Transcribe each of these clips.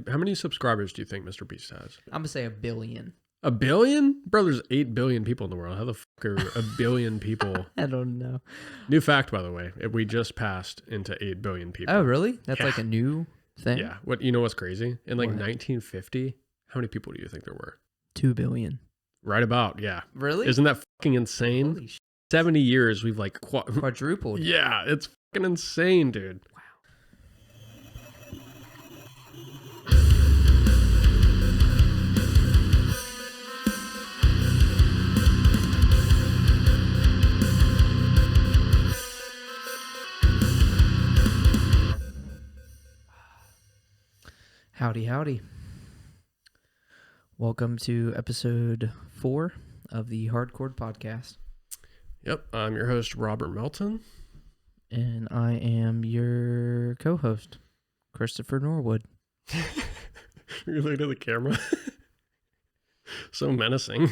How many subscribers do you think Mr. Beast has? I'm gonna say 1 billion. 1 billion? Bro, there's 8 billion people in the world. How the fuck are 1 billion people? I don't know. New fact, by the way, we just passed into 8 billion people. Oh, really? That's Yeah. like a new thing? Yeah. You know what's crazy? In like What? 1950, how many people do you think there were? 2 billion. Right about, yeah. Really? Isn't that fucking insane? Holy shit. 70 years, we've like Quadrupled. Yeah, it's fucking insane, dude. Wow. Howdy, howdy. Welcome to episode 4 of the Hardcore Podcast. Yep, I'm your host, Robert Melton. And I am your co-host, Christopher Norwood. You look at the camera. So menacing.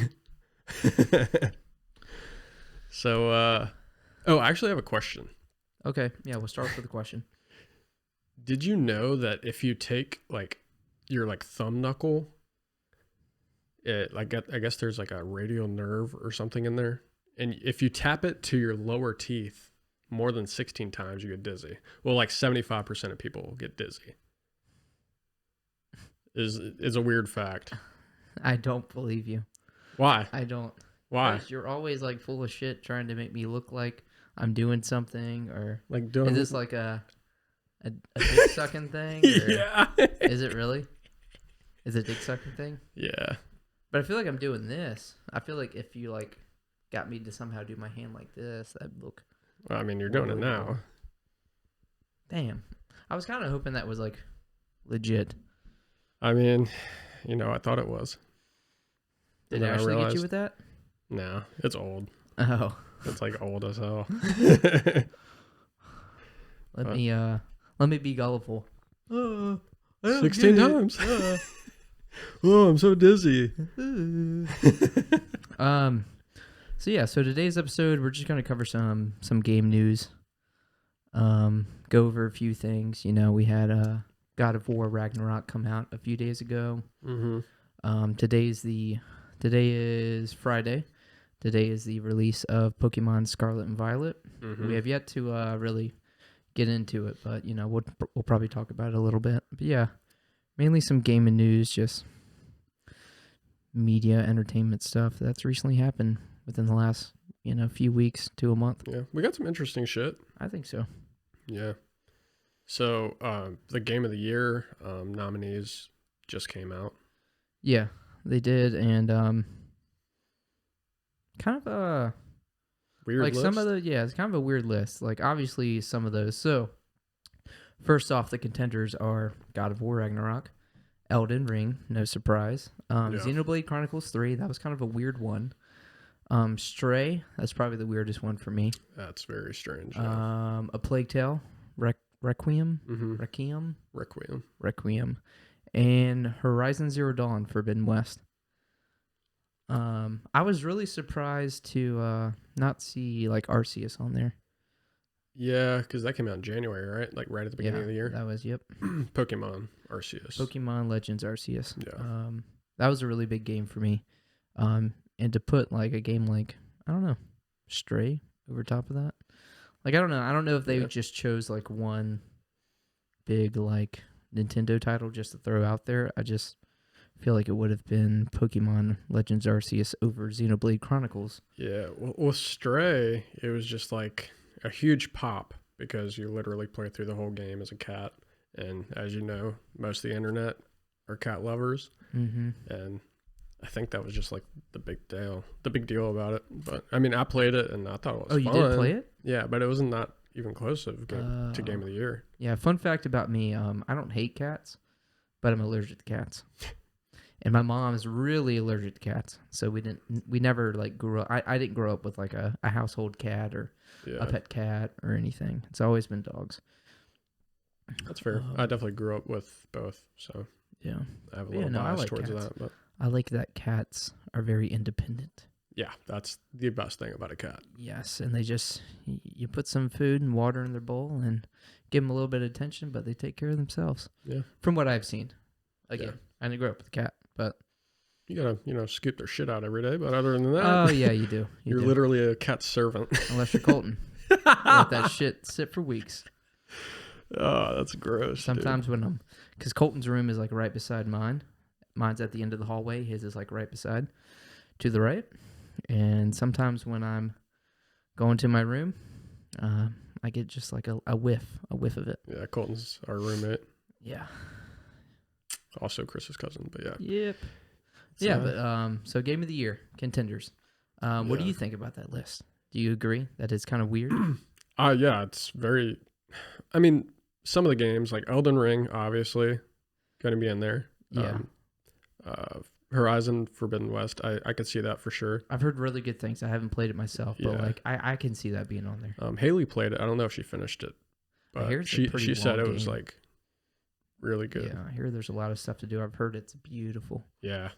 So, I actually have a question. Okay, yeah, we'll start with a question. Did you know that if you take your thumb knuckle, I guess there's like a radial nerve or something in there, and if you tap it to your lower teeth more than 16 times, you get dizzy. Well, like 75% of people will get dizzy. Is a weird fact. I don't believe you. Why? I don't. Why? Because you're always like full of shit trying to make me look like I'm doing something, or Like doing is this like a dick sucking thing? Or Yeah. Is it really? Is it a dick sucking thing? Yeah. But I feel like I'm doing this. I feel like if you like got me to somehow do my hand like this, that'd look. Well, I mean, you're doing it really now. cool. Damn. I was kind of hoping that was like legit. I mean, I thought it was. Did And it then I actually get realized- you with that? No, it's old. Oh. It's like old as hell. Let me be gullible. 16 times. Oh, I'm so dizzy. So today's episode, we're just gonna cover some game news. Go over a few things. We had God of War Ragnarok come out a few days ago. Mm-hmm. Today is Friday. Today is the release of Pokemon Scarlet and Violet. Mm-hmm. We have yet to really get into it, but we'll probably talk about it a little bit. But yeah, mainly some gaming news, just media, entertainment stuff that's recently happened within the last few weeks to a month. Yeah, we got some interesting shit. I think so. Yeah. So the Game of the Year nominees just came out. Yeah, they did, and kind of a Weird like list. some of the it's kind of a weird list. Like obviously some of those. So first off, the contenders are God of War Ragnarok, Elden Ring, no surprise. Xenoblade Chronicles 3, that was kind of a weird one. Stray, that's probably the weirdest one for me. That's very strange. Yeah. A Plague Tale, Requiem, Mm-hmm. Requiem, and Horizon Zero Dawn, Forbidden West. I was really surprised to not see like Arceus on there. Yeah, because that came out in January, right? Like right at the beginning of the year. That was Pokemon Arceus. Pokemon Legends Arceus. Yeah. That was a really big game for me. And to put like a game like, I don't know, Stray over top of that. Like I don't know if they just chose like one big like Nintendo title just to throw out there. I just feel like it would have been Pokemon Legends Arceus over Xenoblade Chronicles. Yeah. Well, Stray, it was just like a huge pop because you literally play through the whole game as a cat. And as you know, most of the internet are cat lovers. Mm-hmm. And I think that was just like the big deal about it. But I mean, I played it and I thought it was fun. You did play it? Yeah, but it was not even close to Game of the Year. Yeah, fun fact about me, I don't hate cats, but I'm allergic to cats. And my mom is really allergic to cats. So we never like grew up. I didn't grow up with like a household cat or a pet cat or anything. It's always been dogs. That's fair. I definitely grew up with both. So yeah, I have a little bias towards cats. that. But I like that cats are very independent. yeah, that's the best thing about a cat. Yes, and they just, you put some food and water in their bowl and give them a little bit of attention, but they take care of themselves. Yeah. From what I've seen. Again, I didn't grow up with a cat, but You gotta, scoop their shit out every day. But other than that, oh yeah, you do. You're literally a cat servant. Unless you're Colton, let that shit sit for weeks. Oh, that's gross. Sometimes dude. when because Colton's room is like right beside mine. Mine's at the end of the hallway. His is like right beside, to the right. And sometimes when I'm going to my room, I get just like a whiff of it. Yeah, Colton's our roommate. Yeah. Also Chris's cousin, but yeah. Yep. Yeah, but so game of the year contenders. What do you think about that list? Do you agree that it's kind of weird? Yeah, it's very. I mean, some of the games like Elden Ring, obviously, going to be in there. Yeah. Horizon Forbidden West, I could see that for sure. I've heard really good things. I haven't played it myself, but like I can see that being on there. Haley played it. I don't know if she finished it, but she said it was like really good. Yeah, I hear there's a lot of stuff to do. I've heard it's beautiful. Yeah.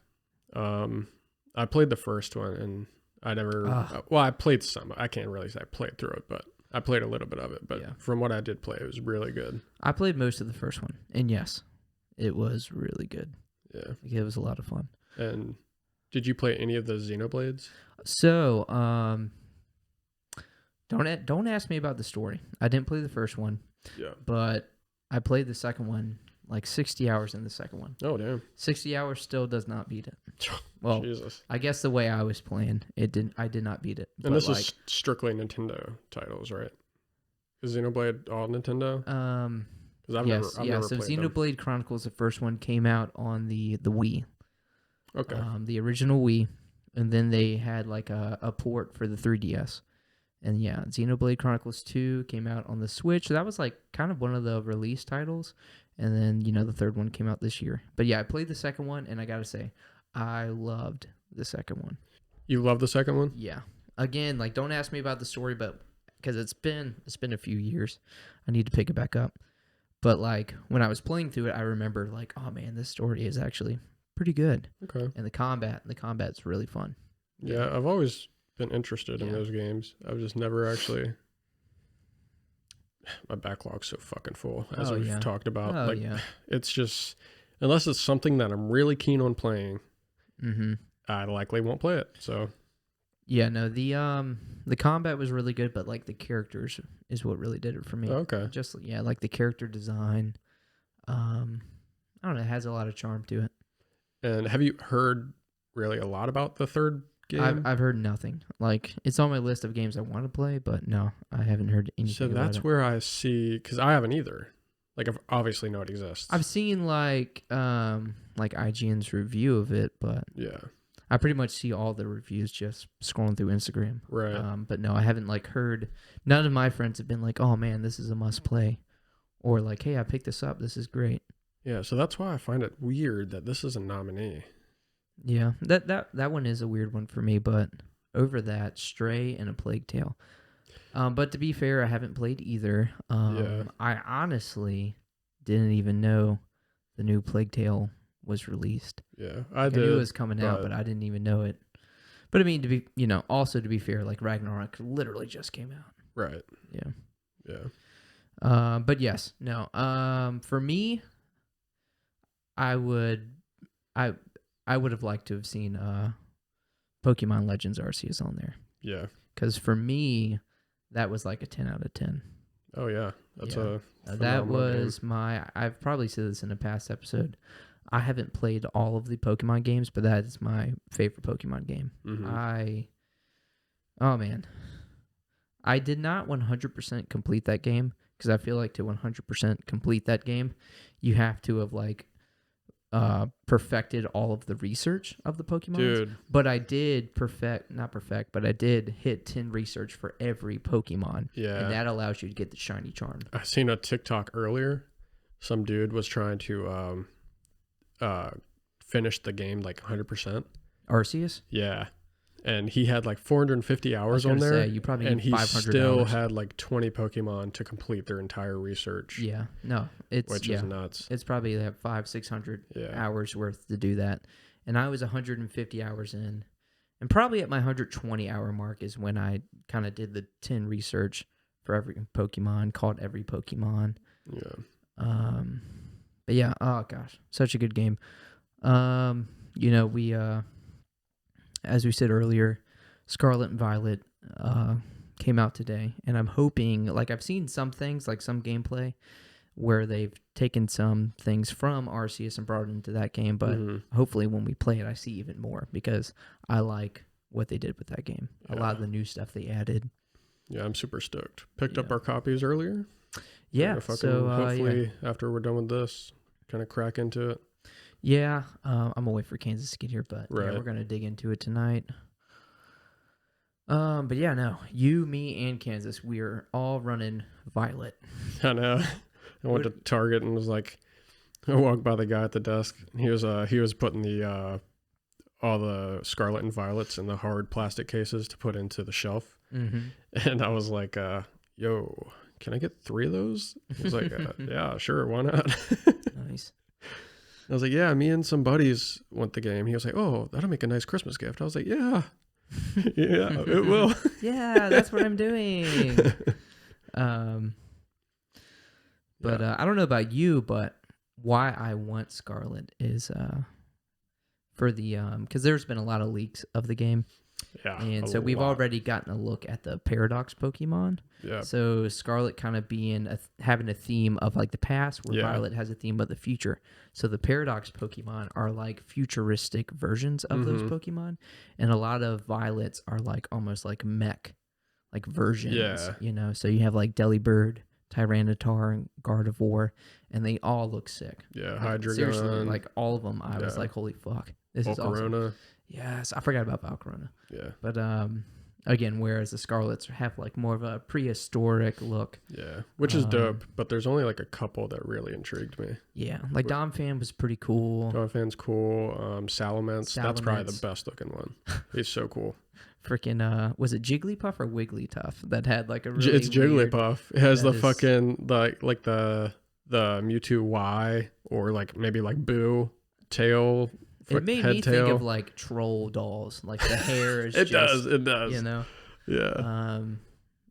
I played the first one and I never. Well, I played some. I can't really say I played through it, but I played a little bit of it. But from what I did play, it was really good. I played most of the first one, and yes, it was really good. Yeah, it was a lot of fun. And did you play any of the Xenoblades? So, don't ask me about the story. I didn't play the first one. Yeah, but I played the second one. Like 60 hours in the second one. Oh, damn. 60 hours still does not beat it. Well, Jesus. I guess the way I was playing, I did not beat it. And this is strictly Nintendo titles, right? Is Xenoblade all Nintendo? Because I've never so Xenoblade Chronicles, the first one, came out on the Wii. Okay. The original Wii. And then they had like a port for the 3DS. And yeah, Xenoblade Chronicles 2 came out on the Switch. So that was like kind of one of the release titles. And then, the third one came out this year. But yeah, I played the second one, and I got to say, I loved the second one. You love the second one? Yeah. Again, like, don't ask me about the story, but because it's been a few years. I need to pick it back up. But like, when I was playing through it, I remember like, oh man, this story is actually pretty good. Okay. And the combat's really fun. Yeah, I've always been interested in those games. I've just never actually... My backlog's so fucking full, as we've talked about. It's just, unless it's something that I'm really keen on playing, I likely won't play it. So, yeah, no, the combat was really good, but like the characters is what really did it for me. Okay, just like the character design. I don't know, it has a lot of charm to it. And have you heard really a lot about the third game? I've heard nothing. Like, it's on my list of games I want to play, but no, I haven't heard anything. So that's where I see, because I haven't either. Like, I obviously know it exists. I've seen like IGN's review of it, but yeah, I pretty much see all the reviews just scrolling through Instagram. Right. But no, I haven't like heard. None of my friends have been like, "Oh man, this is a must play," or like, "Hey, I picked this up. This is great." Yeah, so that's why I find it weird that this is a nominee. Yeah, that one is a weird one for me, but over that, Stray and A Plague Tale. But to be fair, I haven't played either. I honestly didn't even know the new Plague Tale was released. Yeah, I knew it was coming out, but I didn't even know it. But I mean, to be also to be fair, like Ragnarok literally just came out. Right. Yeah. But yes, no. For me, I would have liked to have seen Pokemon Legends Arceus on there. Yeah. Because for me, that was like a 10 out of 10. Oh, yeah. That was game. I've probably said this in a past episode. I haven't played all of the Pokemon games, but that is my favorite Pokemon game. Mm-hmm. Oh, man. I did not 100% complete that game because I feel like to 100% complete that game, you have to have like perfected all of the research of the Pokemon. Dude. But I did but I did hit 10 research for every Pokemon. Yeah. And that allows you to get the shiny charm. I seen a TikTok earlier. Some dude was trying to finish the game like 100%. Arceus? Yeah. And he had like 450 hours on there. You probably and need 500 he still hours. Had like 20 Pokemon to complete their entire research. Yeah. No, which is nuts. It's probably like 500-600 hours worth to do that. And I was 150 hours in. And probably at my 120 hour mark is when I kind of did the 10 research for every Pokemon, caught every Pokemon. Yeah. But yeah, oh gosh, such a good game. We as we said earlier, Scarlet and Violet came out today, and I'm hoping, like, I've seen some things, like some gameplay where they've taken some things from Arceus and brought it into that game, but hopefully when we play it, I see even more, because I like what they did with that game. A lot of the new stuff they added. Yeah, I'm super stoked. Picked up our copies earlier. Yeah, so hopefully after we're done with this, kind of crack into it. Yeah, I'm gonna wait for Kansas to get here, but yeah, we're gonna dig into it tonight. But yeah, no, you, me, and Kansas, we're all running Violet. I know. I went to Target and was like, I walked by the guy at the desk, and he was putting the all the Scarlet and Violets in the hard plastic cases to put into the shelf, and I was like, "Yo, can I get 3 of those?" He was like, "Yeah, sure, why not?" Nice. I was like, "Yeah, me and some buddies want the game." He was like, "Oh, that'll make a nice Christmas gift." I was like, "Yeah, yeah, it will." Yeah, that's what I'm doing. But I don't know about you, but why I want Scarlet is for the because there's been a lot of leaks of the game. Yeah, and so we've already gotten a look at the Paradox Pokemon. Yeah. So Scarlet kind of having a theme of like the past, where Violet has a theme of the future. So the Paradox Pokemon are like futuristic versions of those Pokemon, and a lot of Violets are like almost like mech, like versions. Yeah. So you have like Delibird, Tyranitar, and Gardevoir, and they all look sick. Yeah, like, Hydreigon. Seriously, like all of them, I was like, holy fuck, this is awesome. Yes, I forgot about Valcorona. Yeah. But again, whereas the Scarlets have like more of a prehistoric look. Yeah, which is dope, but there's only like a couple that really intrigued me. Yeah, like Domfan was pretty cool. Domfan's cool. Salamence, that's probably the best looking one. He's so cool. Freaking was it Jigglypuff or Wigglytuff that had like a really It's Jigglypuff. It has the fucking like the Mewtwo Y, or like maybe like Boo tail. It made me think of like troll dolls. Like the hair is it does. You know? Yeah.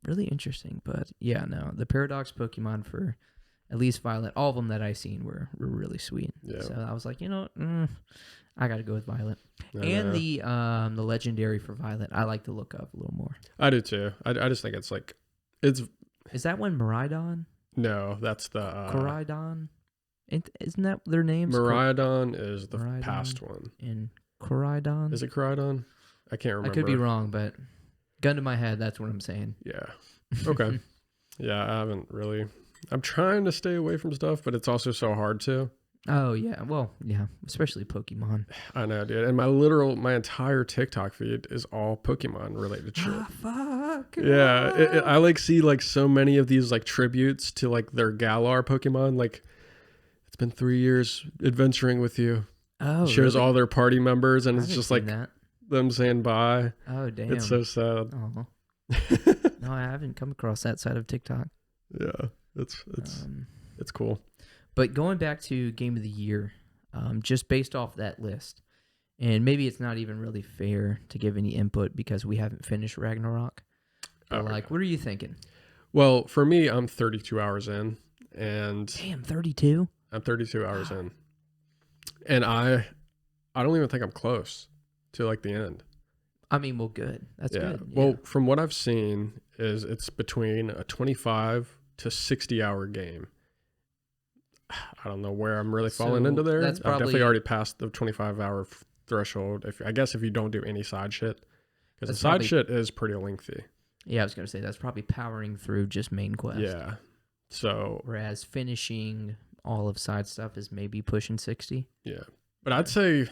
Really interesting. But yeah, no. The Paradox Pokemon for at least Violet, all of them that I seen were really sweet. Yeah. So I was like, I got to go with Violet. The legendary for Violet, I like the look of a little more. I do too. I just think it's like, Is that one Miraidon? No, that's the... Koraidon? Isn't that their names? Miraidon is the past one. And Koraidon? Is it Koraidon? I can't remember. I could be wrong, but gun to my head, that's what I'm saying. Yeah. Okay. Yeah, I haven't really... I'm trying to stay away from stuff, but it's also so hard to. Oh, yeah. Well, yeah. Especially Pokemon. I know, dude. And my entire TikTok feed is all Pokemon related shit. Fuck. Yeah. I like see like so many of these like tributes to like their Galar Pokemon. Like, it's been 3 years adventuring with you. Oh, it shows really? all their party members, and it's just like them saying bye. Oh, damn. It's so sad. Oh. No, I haven't come across that side of TikTok. Yeah. It's cool. But going back to Game of the Year, just based off that list, and maybe it's not even really fair to give any input because we haven't finished Ragnarok. But what are you thinking? Well, for me, I'm 32 hours in, and damn, 32. I'm 32 hours in, and I don't even think I'm close to like the end. I mean, well, good. That's good. Yeah. Well, from what I've seen, it's between a 25 to 60 hour game. I don't know where I'm really falling into there. I've definitely already passed the 25-hour threshold. I guess if you don't do any side shit, because the side shit is pretty lengthy. Yeah, I was gonna say that's probably powering through just main quest. Yeah. So whereas finishing all of side stuff is maybe pushing 60. Yeah, but I'd say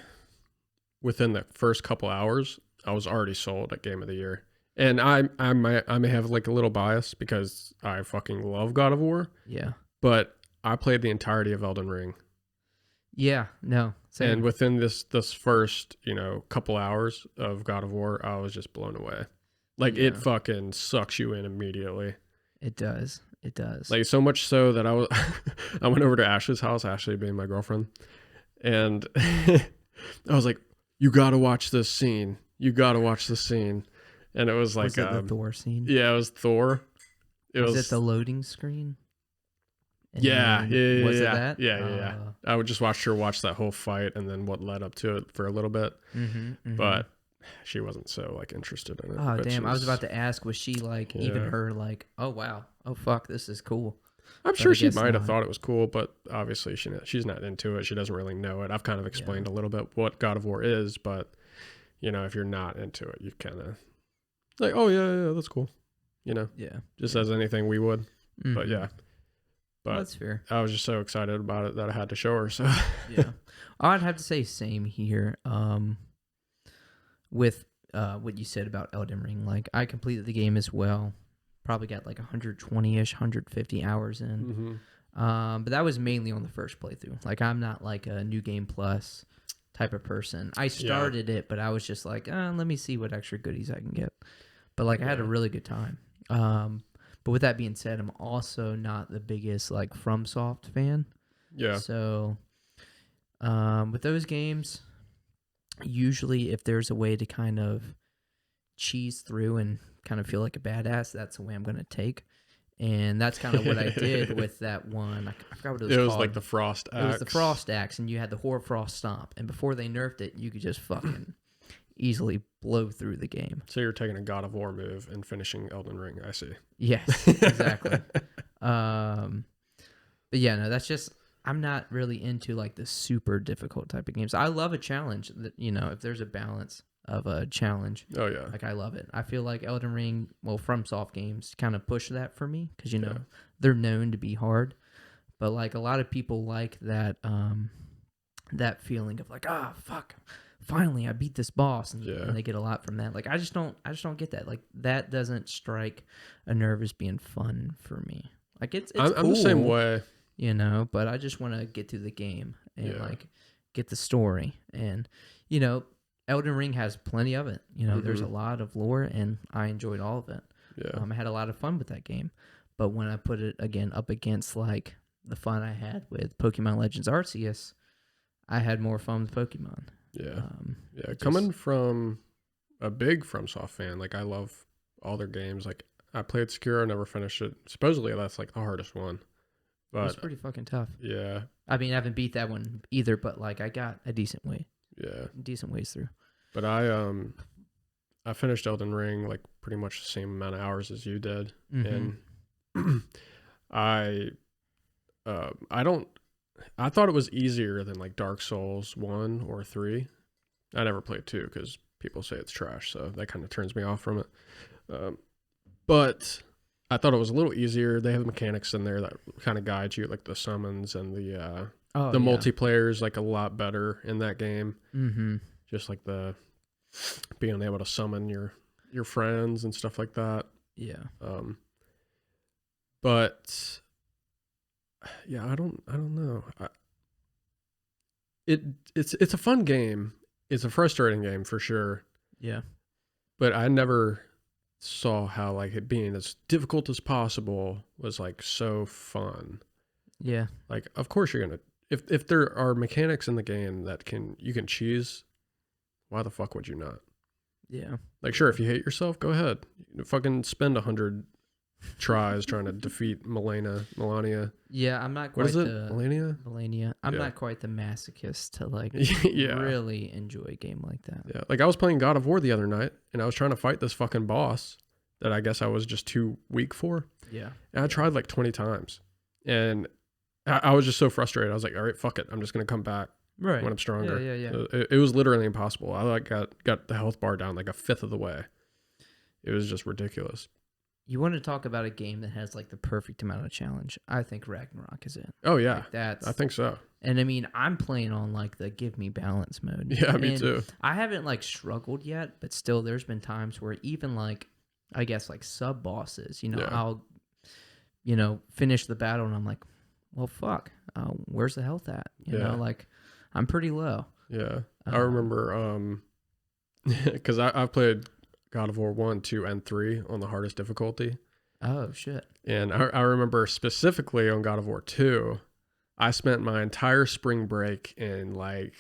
within the first couple hours, I was already sold at Game of the Year. And I may have like a little bias because I fucking love God of War. Yeah. But I played the entirety of Elden Ring. Yeah, no. Same. And within this first, couple hours of God of War, I was just blown away. Like it fucking sucks you in immediately. It does. It does. Like so much so that I went over to Ashley's house, Ashley being my girlfriend, and I was like, "You got to watch this scene. You got to watch this scene." And it was like was it the Thor scene? Yeah, it was Thor. Was it the loading screen? And Yeah, then, yeah, was it yeah, that? yeah, yeah, yeah. I would just watch her watch that whole fight and then what led up to it for a little bit, but she wasn't so like interested in it. Oh But damn! I was she's, about to ask, was she like even yeah, her like, oh wow, oh fuck, this is cool? I'm But sure I she guess might have not. thought it was cool, but obviously she's not into it. She doesn't really know it. I've kind of Yeah, explained a little bit what God of War is, but if you're not into it, you kind of like, oh yeah, yeah, that's cool, yeah, just yeah. as anything we would. But yeah, Well, but that's fair. I was just so excited about it that I had to show her. So Yeah, I'd have to say same here. With what you said about Elden Ring, like I completed the game as well. Probably got like 120ish, 150 hours in. But that was mainly on the first playthrough. Like I'm not like a new game plus type of person. I started it, but I was just like, let me see what extra goodies I can get. But like I had a really good time. But with that being said, I'm also not the biggest like FromSoft fan. yeah, So with those games, usually if there's a way to kind of cheese through and kind of feel like a badass, that's the way I'm going to take. And that's kind of what I did with that one. I forgot what it was called. it was like the Frost Axe. It was the Frost Axe, and you had the Hoarfrost Stomp. And before they nerfed it, you could just fucking easily blow through the game. So you're taking a God of War move and finishing Elden Ring. I see. Yes, exactly. But yeah, no, that's just, I'm not really into like the super difficult type of games. I love a challenge that, if there's a balance of a challenge. Oh yeah. Like I love it. I feel like Elden Ring, well, FromSoft games kind of push that for me because Yeah. they're known to be hard, but like a lot of people like that feeling of like, fuck, finally I beat this boss, and they get a lot from that. Like I just don't get that. Like that doesn't strike a nerve as being fun for me. Like it's cool, I'm the same way. But I just want to get through the game and Yeah. like get the story. And Elden Ring has plenty of it. There's a lot of lore, and I enjoyed all of it. Yeah. I had a lot of fun with that game. But when I put it again up against like the fun I had with Pokemon Legends Arceus, I had more fun with Pokemon. Yeah. Coming from a big FromSoft fan, like I love all their games. Like I played Sekiro, never finished it. Supposedly that's like the hardest one. But It's pretty fucking tough. yeah. I mean, I haven't beat that one either, but like I got a decent ways through. But I finished Elden Ring like pretty much the same amount of hours as you did. And I thought it was easier than like Dark Souls 1 or 3. I never played 2 because people say it's trash, so that kind of turns me off from it. But I thought it was a little easier. They have mechanics in there that kind of guide you, like the summons and the multiplayer is like a lot better in that game. Just like the being able to summon your friends and stuff like that. Yeah. But yeah, I don't know. It's a fun game. It's a frustrating game for sure. Yeah. But I never saw how like it being as difficult as possible was like so fun. Yeah. Like of course you're gonna if there are mechanics in the game that you can cheese, why the fuck would you not? Yeah. Like sure, if you hate yourself, go ahead. Fucking spend 100 tries trying to defeat Melania. Yeah, I'm not quite What is it? Melania. I'm not quite the masochist to like really enjoy a game like that. Yeah. Like I was playing God of War the other night and I was trying to fight this fucking boss that I guess I was just too weak for. Yeah. And I tried like 20 times. And I was just so frustrated. I was like, all right, fuck it. I'm just gonna come back when I'm stronger. Yeah. It was literally impossible. I like got the health bar down like a fifth of the way. It was just ridiculous. You want to talk about a game that has like the perfect amount of challenge? I think Ragnarok is it. Oh yeah, like I think so. And I mean, I'm playing on like the give me balance mode. Yeah, me too. I haven't like struggled yet, but still, there's been times where even like, I guess like sub bosses, I'll, finish the battle and I'm like, well, fuck, where's the health at? You know, like I'm pretty low. Yeah, I remember, because I've played God of War 1, 2, and 3 on the hardest difficulty. Oh, shit. And I remember specifically on God of War 2, I spent my entire spring break in like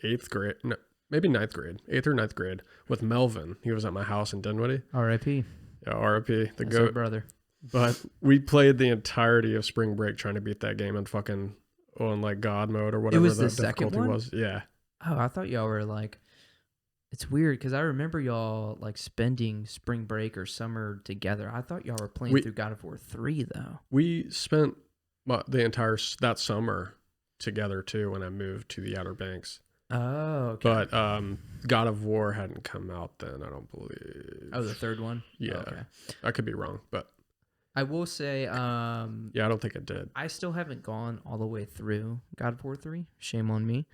8th grade, no, maybe 9th grade, 8th or 9th grade with Melvin. He was at my house in Dinwiddie. R.I.P. Yeah, R.I.P. The That's goat. our brother. But we played the entirety of spring break trying to beat that game and fucking on like God mode or whatever was the the second difficulty one? was. Yeah. Oh, I thought y'all were like. It's weird because I remember y'all like spending spring break or summer together. I thought y'all were playing through God of War 3 though. We spent the entire that summer together too when I moved to the Outer Banks. Oh, okay. But God of War hadn't come out then, I don't believe. Oh, the third one? Yeah. Oh, okay. I could be wrong, but I will say yeah, I don't think it did. I still haven't gone all the way through God of War 3. Shame on me.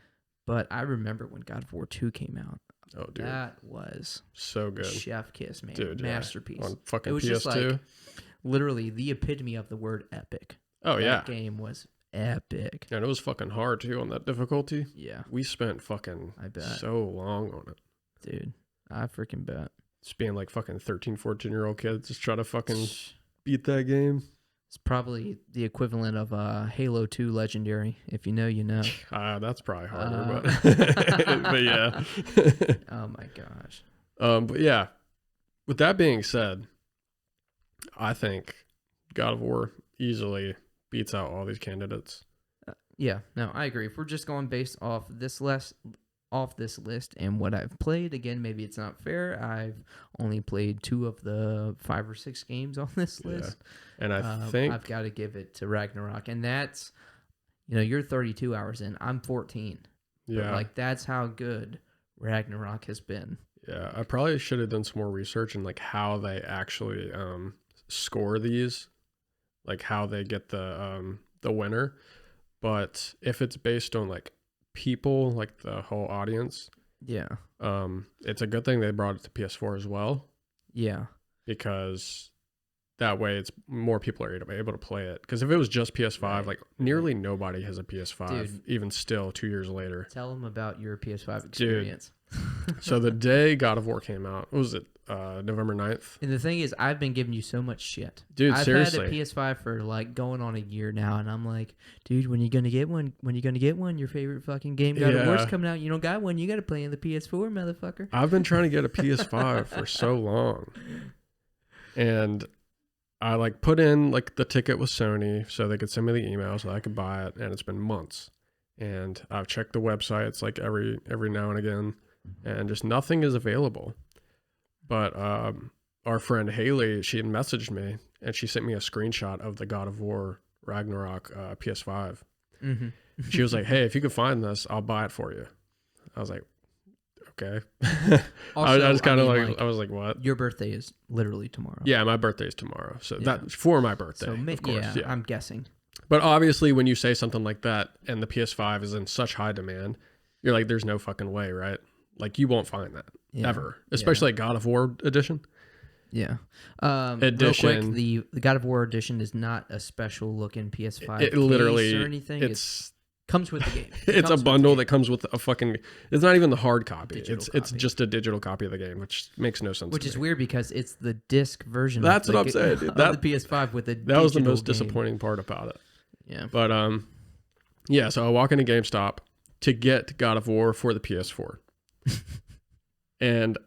But I remember when God of War 2 came out. Oh, dude. That was so good. Chef kiss, man. Dude, masterpiece. Yeah. On fucking it was PS2. just like literally the epitome of the word epic. Oh, yeah. That game was epic. And it was fucking hard too on that difficulty. Yeah. We spent fucking I bet. so long on it. Dude, I freaking bet. Just being like fucking 13, 14-year-old kids just trying to fucking beat that game. It's probably the equivalent of Halo 2 Legendary. If you know, you know. That's probably harder, but but yeah. Oh my gosh. But yeah, with that being said, I think God of War easily beats out all these candidates. Yeah, no, I agree. If we're just going based off this list and what I've played, again, maybe it's not fair. I've only played 2 of the 5 or 6 games on this list. And I think I've got to give it to Ragnarok. And that's, you're 32 hours in. I'm 14. Yeah. But like, that's how good Ragnarok has been. Yeah, I probably should have done some more research in like how they actually score these, like how they get the winner. But if it's based on like people, like the whole audience, yeah, it's a good thing they brought it to PS4 as well. Yeah, because that way it's more people are able to play it. Because if it was just PS5, right, like nearly nobody has a PS5, dude, even still 2 years later. Tell them about your PS5 experience. So the day God of War came out, what was it? November 9th. And the thing is, I've been giving you so much shit. Dude, seriously. I've had a PS5 for like going on a year now, and I'm like, dude, when you gonna get one? When you gonna get one? Your favorite fucking game God of War's coming out. You don't got one. You got to play in the PS4, motherfucker. I've been trying to get a PS5 for so long. And I like put in like the ticket with Sony so they could send me the email so I could buy it. And it's been months. And I've checked the websites like every now and again, and just nothing is available. But our friend Haley, she had messaged me and she sent me a screenshot of the God of War Ragnarok PS5. Mm-hmm. She was like, "Hey, if you could find this, I'll buy it for you." I was like, "Okay." Also, I was kind of like, I was like, "What?" Your birthday is literally tomorrow. Yeah, my birthday is tomorrow, so that's for my birthday, of course. Yeah, I'm guessing. But obviously, when you say something like that and the PS5 is in such high demand, you're like, "There's no fucking way, right?" Like you won't find that ever, especially like God of War edition. Yeah. Edition. Real quick, the God of War edition is not a special looking PS5 it literally case or anything. It's comes with the game. It's a bundle that comes with a fucking. It's not even the hard copy. It's copy. just a digital copy of the game, which makes no sense. Which to is me. weird because it's the disc version. That's of what I'm saying. Dude. Of the PS5 with the. That was the most game. disappointing part about it. Yeah. But yeah. So I walk into GameStop to get God of War for the PS4. And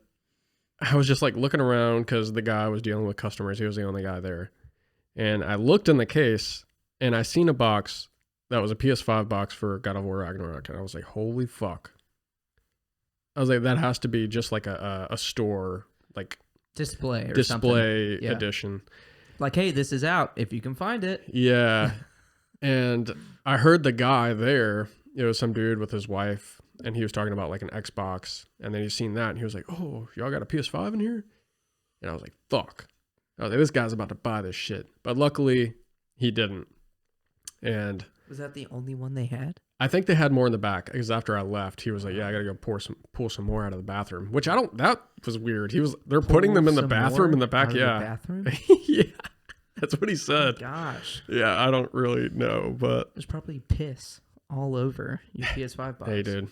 I was just like looking around because the guy was dealing with customers. He was the only guy there. And I looked in the case and I seen a box that was a PS5 box for God of War Ragnarok. And I was like, holy fuck. I was like, that has to be just like a store, like display or something. Edition. Like, hey, this is out if you can find it. Yeah. And I heard the guy there, it was some dude with his wife. And he was talking about like an Xbox, and then he seen that, and he was like, "Oh, y'all got a PS5 in here?" And I was like, "Fuck!" I was like, "This guy's about to buy this shit," but luckily, he didn't. And was that the only one they had? I think they had more in the back because after I left, he was like, "Yeah, I gotta go pull some more out of the bathroom," which I don't. That was weird. They're putting them in the bathroom in the back. Yeah, the bathroom. Yeah, that's what he said. Oh, gosh. Yeah, I don't really know, but there's probably piss all over your PS5 box. Hey, dude.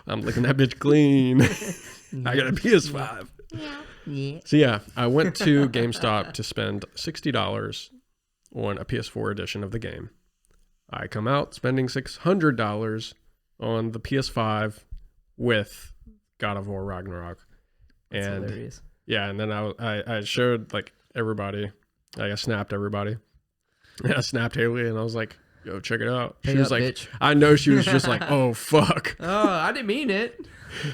I'm licking that bitch clean. I got a PS5. Yeah. So yeah, I went to GameStop to spend $60 on a PS4 edition of the game. I come out spending $600 on the PS5 with God of War Ragnarok. That's and hilarious. Yeah, and then I showed like everybody I snapped everybody. Yeah, I snapped Haley, and I was like, "Yo, check it out." She Pay was up, like, bitch. I know she was just like, "Oh fuck," Oh, I didn't mean it.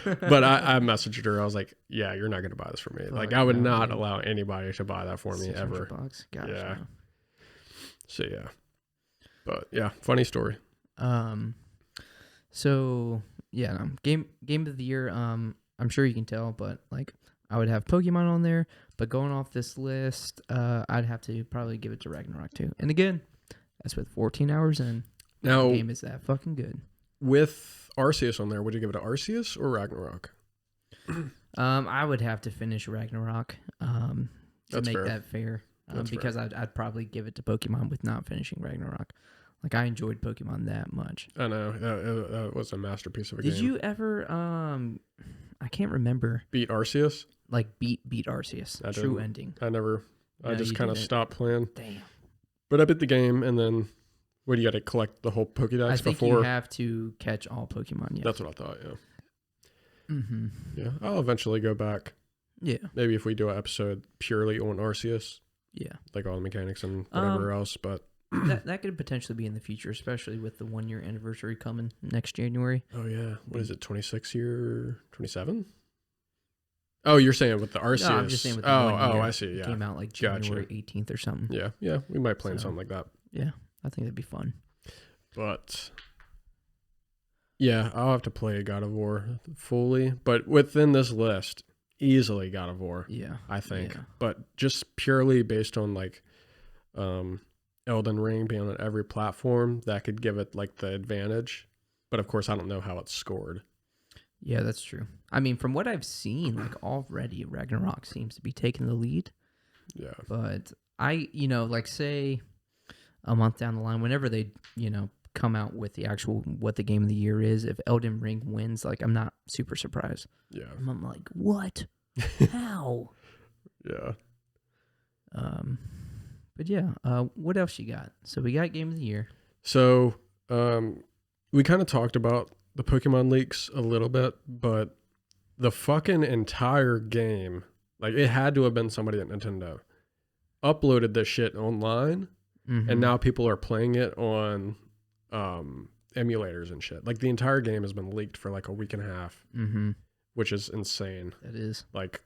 but I messaged her. I was like, "Yeah, you're not gonna buy this for me. Like, Fuck I would no, not dude. allow anybody to buy that for me ever." $600. Gosh, Yeah. no. So yeah, but yeah, funny story. So yeah, game of the year. I'm sure you can tell, but like I would have Pokemon on there. But going off this list, I'd have to probably give it to Ragnarok too. And again, that's with 14 hours in. Now, The game is that fucking good. with Arceus on there, would you give it to Arceus or Ragnarok? I would have to finish Ragnarok. To That's make fair. that fair. That's Because I'd probably give it to Pokemon with not finishing Ragnarok. Like I enjoyed Pokemon that much. I know that was a masterpiece of a game. Did you ever? I can't remember. beat Arceus? Like beat Arceus. I True didn't. ending. I never. I No, just you kind of didn't. stopped playing. Damn. But I beat the game, and then what do you got to collect the whole Pokédex I think before? you have to catch all Pokemon. Yeah. That's what I thought. Yeah. Mm-hmm. Yeah. I'll eventually go back. Yeah. Maybe if we do an episode purely on Arceus, Yeah. like all the mechanics and whatever else. But that could potentially be in the future, especially with the 1 year anniversary coming next January. oh yeah, what is it? 26 year, 27? Oh, you're saying with the Arceus? No, I'm just saying with the oh, 1 year. I see. It Yeah. came out like Gotcha. January 18th or something. Yeah. We might plan So- something like that. Yeah. I think that'd be fun. But yeah, I'll have to play God of War fully. But within this list, easily God of War, Yeah. I think. Yeah. But just purely based on like Elden Ring being on every platform, that could give it like the advantage. But of course, I don't know how it's scored. Yeah, that's true. I mean, from what I've seen, like already Ragnarok seems to be taking the lead. Yeah. But like say a month down the line, whenever they, come out with the actual what the game of the year is, if Elden Ring wins, like I'm not super surprised. Yeah. I'm like, what? How? Yeah. But yeah, what else you got? So we got game of the year. So we kind of talked about the Pokemon leaks a little bit, but the fucking entire game, like it had to have been somebody at Nintendo, uploaded this shit online, and now people are playing it on emulators and shit. Like the entire game has been leaked for like a week and a half, which is insane. That is. Like,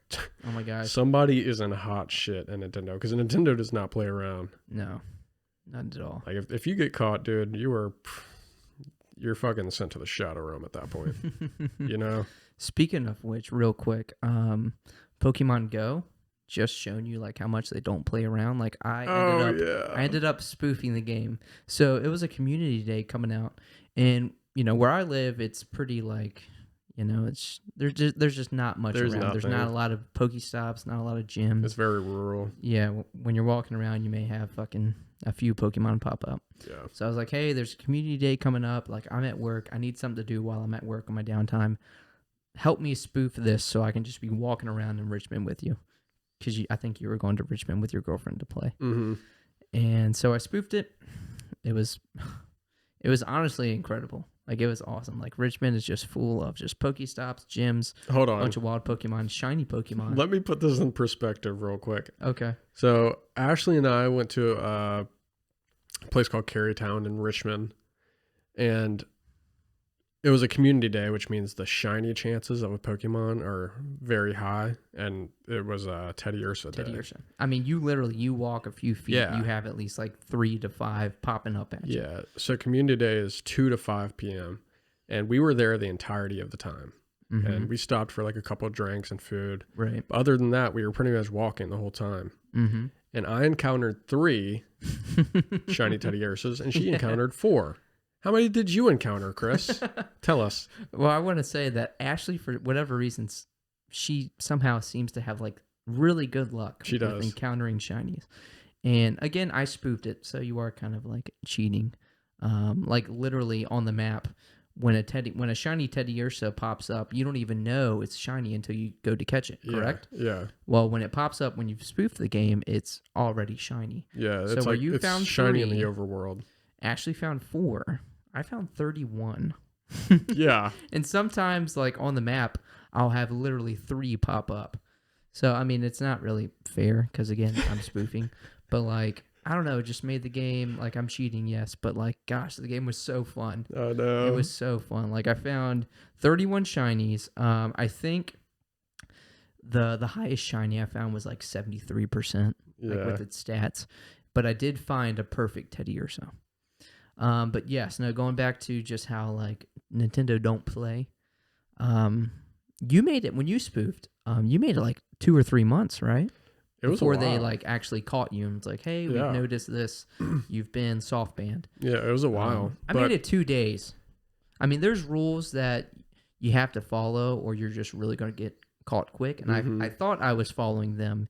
Oh my gosh. somebody is in hot shit at Nintendo, because Nintendo does not play around. No, not at all. Like if you get caught, dude, you're fucking sent to the shadow room at that point. You know? Speaking of which, real quick, Pokemon Go just shown you like how much they don't play around. Like I ended up spoofing the game. So it was a community day coming out, and where I live, it's pretty like it's there's just not much There's around. There's nothing. not a lot of Pokestops, not a lot of gyms. It's very rural. Yeah, when you're walking around, you may have fucking a few Pokemon pop up. Yeah. So I was like, hey, there's a community day coming up. Like, I'm at work. I need something to do while I'm at work on my downtime. Help me spoof this so I can just be walking around in Richmond with you. Because I think you were going to Richmond with your girlfriend to play. Mm-hmm. And so I spoofed it. It was honestly incredible. Like, it was awesome. Like, Richmond is just full of just Pokestops, gyms, Hold a on. bunch of wild Pokemon, shiny Pokemon. Let me put this in perspective real quick. Okay. So Ashley and I went to a place called Carytown in Richmond, and it was a community day, which means the shiny chances of a Pokemon are very high, and it was a Teddy Ursa day. Teddy Ursa. I mean, you walk a few feet, Yeah. you have at least like 3 to 5 popping up at you. Yeah. So community day is 2 to 5 p.m. and we were there the entirety of the time. Mhm. And we stopped for like a couple of drinks and food. Right. But other than that, we were pretty much walking the whole time. Mm-hmm. And I encountered 3 shiny Teddy Ursas, and she encountered 4. How many did you encounter, Chris? Tell us. Well, I want to say that Ashley, for whatever reasons, she somehow seems to have like really good luck She with does. encountering shinies. And again, I spoofed it, so you are kind of like cheating. Like literally on the map, when a shiny Teddy Ursa pops up, you don't even know it's shiny until you go to catch it, correct? Yeah. Well, when it pops up, when you've spoofed the game, it's already shiny. Yeah. So It's where like you it's found shiny in 3, the overworld. Ashley found 4. I found 31. Yeah. And sometimes, like, on the map, I'll have literally 3 pop up. So, I mean, it's not really fair because, again, I'm spoofing. But like, I don't know, it just made the game like I'm cheating, yes, but like, gosh, the game was so fun. Oh no. It was so fun. Like I found 31 shinies. I think the highest shiny I found was like 73%, like with its stats. But I did find a perfect Teddy or so. But yes, no, going back to just how like Nintendo don't play. You made it when you spoofed. You made it like 2 or 3 months, right? It was Before they like actually caught you and it's like, hey, we've Yeah. noticed this. You've been soft banned. Yeah, it was a while. I made it 2 days. I mean, there's rules that you have to follow, or you're just really going to get caught quick. And I thought I was following them,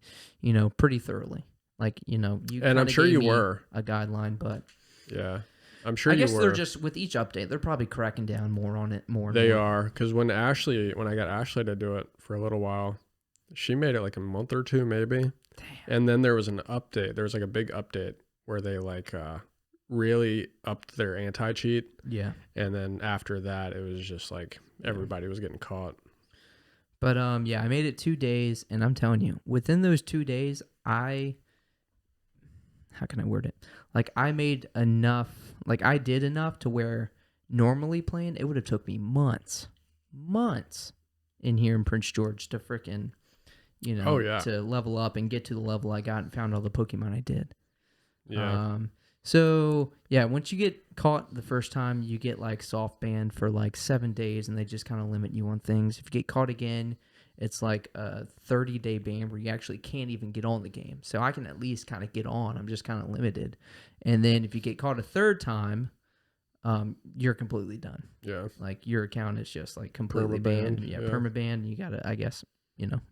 pretty thoroughly. Like, you and I'm sure you were a guideline, but yeah, I'm sure I you guess were. they're just with each update, they're probably cracking down more on it. They are, because when I got Ashley to do it for a little while, she made it like a month or two maybe. Damn. And then there was an update. There was like a big update where they like really upped their anti-cheat. Yeah. And then after that, it was just like everybody was getting caught. But yeah, I made it 2 days, and I'm telling you, within those 2 days, how can I word it? Like I made enough, like I did enough to where normally playing, it would have took me months in here in Prince George to frickin', to level up and get to the level I got and found all the Pokemon I did. Yeah. So yeah, once you get caught the first time, you get like soft banned for like 7 days, and they just kind of limit you on things. If you get caught again, it's like a 30-day ban where you actually can't even get on the game. So I can at least kind of get on. I'm just kind of limited. And then if you get caught a third time, you're completely done. Yeah. Like your account is just like completely banned. Yeah, yeah. perma-banned. You got to, I guess,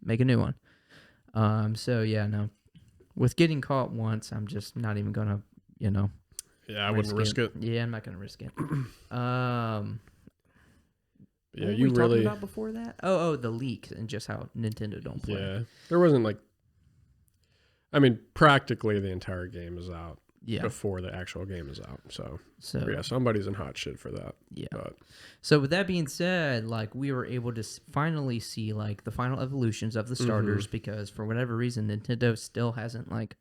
make a new one. So yeah, no. With getting caught once, I'm just not even going to, Yeah, I wouldn't risk it. Yeah, I'm not going to risk it. Yeah, what were we talking about before that? Oh, the leaks and just how Nintendo don't play. Yeah, there wasn't like, I mean, practically the entire game is out before the actual game is out. So yeah, somebody's in hot shit for that. Yeah. But. So with that being said, like we were able to finally see like the final evolutions of the starters because for whatever reason Nintendo still hasn't like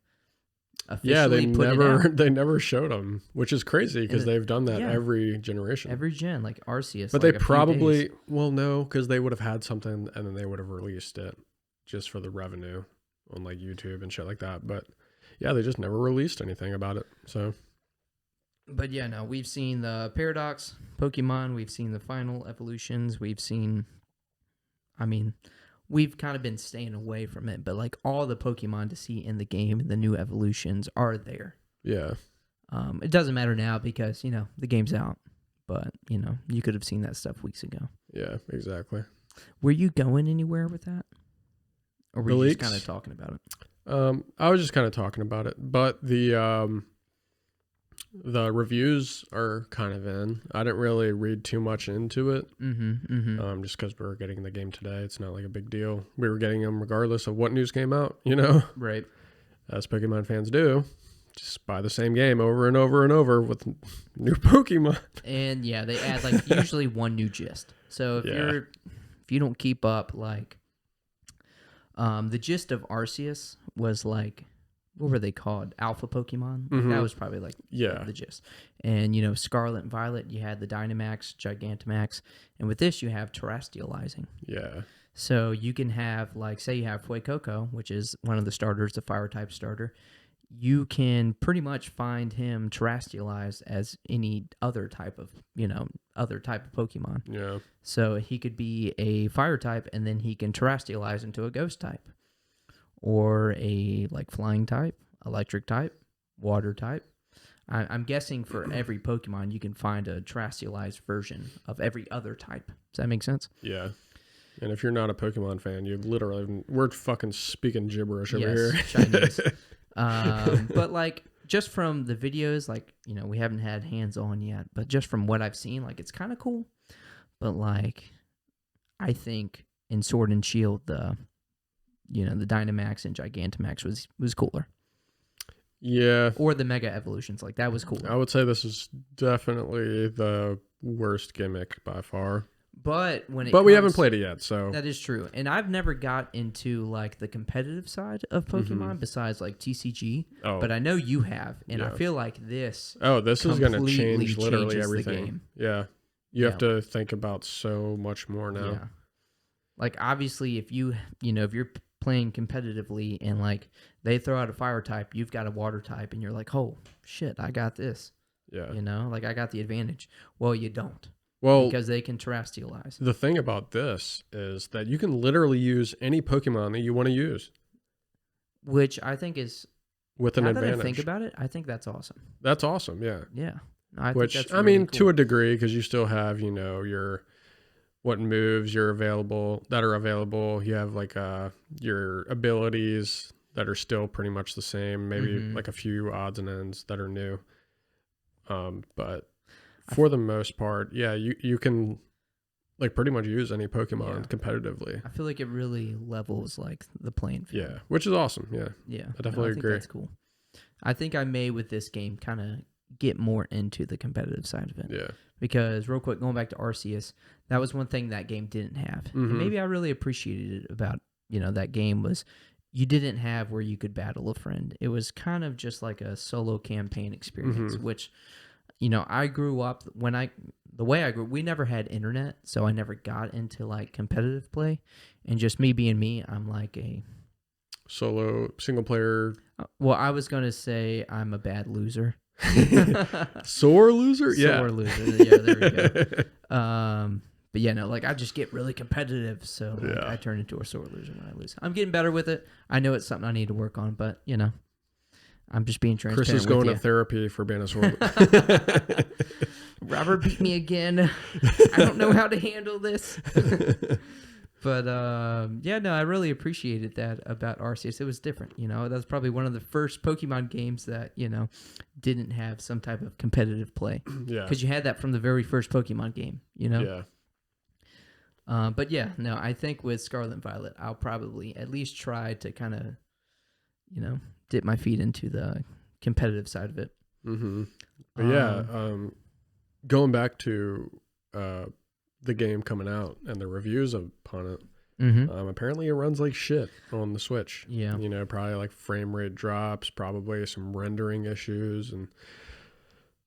officially they never showed them, which is crazy because they've done that every generation, every gen, like Arceus. But like they probably no, because they would have had something and then they would have released it just for the revenue on like YouTube and shit like that. But yeah, they just never released anything about it. So, but yeah, no, we've seen the Paradox Pokemon, we've seen the final evolutions, we've seen. I mean, we've kind of been staying away from it, but like all the Pokemon to see in the game, the new evolutions are there. Yeah. It doesn't matter now because, the game's out, but, you could have seen that stuff weeks ago. Yeah, exactly. Were you going anywhere with that? Or were you just kind of talking about it? I was just kind of talking about it, but the reviews are kind of in. I didn't really read too much into it. Just because we were getting the game today. It's not like a big deal. We were getting them regardless of what news came out, Right. As Pokemon fans do. Just buy the same game over and over and over with new Pokemon. And yeah, they add like usually one new gist. So if you don't keep up, like the gist of Arceus was like, what were they called? Alpha Pokemon? That was probably like the gist. And, Scarlet and Violet, you had the Dynamax, Gigantamax. And with this, you have Terrestrializing. Yeah. So you can have, like, say you have Fuecoco, which is one of the starters, the fire-type starter. You can pretty much find him terrestrialized as any other type of, Pokemon. Yeah. So he could be a fire type, and then he can terrestrialize into a ghost type. Or a like flying type, electric type, water type. I'm guessing for every Pokemon, you can find a terrestrialized version of every other type. Does that make sense? Yeah. And if you're not a Pokemon fan, we're fucking speaking gibberish over here. Chinese. But like just from the videos, like, we haven't had hands on yet, but just from what I've seen, like it's kind of cool. But like, I think in Sword and Shield, the Dynamax and Gigantamax was cooler. Yeah. Or the Mega Evolutions. Like, that was cooler. I would say this is definitely the worst gimmick by far. But when it But comes, we haven't played it yet, so that is true. And I've never got into like the competitive side of Pokemon besides like TCG. oh, But I know you have, and I Yeah. feel like this this is going to completely change literally changes the everything. game. Yeah. You have to think about so much more now. Yeah. Like obviously if you're playing competitively and like they throw out a fire type, you've got a water type and you're like, "Oh, shit, I got this." Yeah. Like I got the advantage. Well, you don't. Well, Because they can terrestrialize. the thing about this is that you can literally use any Pokemon that you want to use Which I think is, with an now advantage. that I think about it, I think that's awesome. That's awesome, yeah. Yeah. I Which, think that's I really mean, cool. to a degree, because you still have, your what moves that are available. You have like your abilities that are still pretty much the same. Maybe like a few odds and ends that are new. But for the most part, yeah, you can like pretty much use any Pokemon competitively. I feel like it really levels like the playing field. Yeah, which is awesome. Yeah. Yeah. I definitely think agree. That's cool. I think I may with this game kind of get more into the competitive side of it. Yeah. Because real quick, going back to Arceus, that was one thing that game didn't have. And maybe I really appreciated it about, that game was you didn't have where you could battle a friend. It was kind of just like a solo campaign experience, which, I grew up the way I grew, we never had internet, so I never got into like competitive play. And just me being me, I'm like a solo single player. Well, I was going to say I'm a bad loser. Sore loser? Yeah. Sore loser. Yeah, there we go. But yeah, no, like I just get really competitive, so like, I turn into a sore loser when I lose. I'm getting better with it. I know it's something I need to work on, but I'm just being transparent. Chris is going to therapy for being a sore loser. Robert beat me again. I don't know how to handle this. But I really appreciated that about Arceus. It was different, That's probably one of the first Pokemon games that didn't have some type of competitive play. Yeah, because you had that from the very first Pokemon game, Yeah. But yeah, no, I think with Scarlet and Violet, I'll probably at least try to kind of, dip my feet into the competitive side of it. But going back to the game coming out and the reviews upon it, apparently it runs like shit on the Switch. Yeah. Probably like frame rate drops, probably some rendering issues and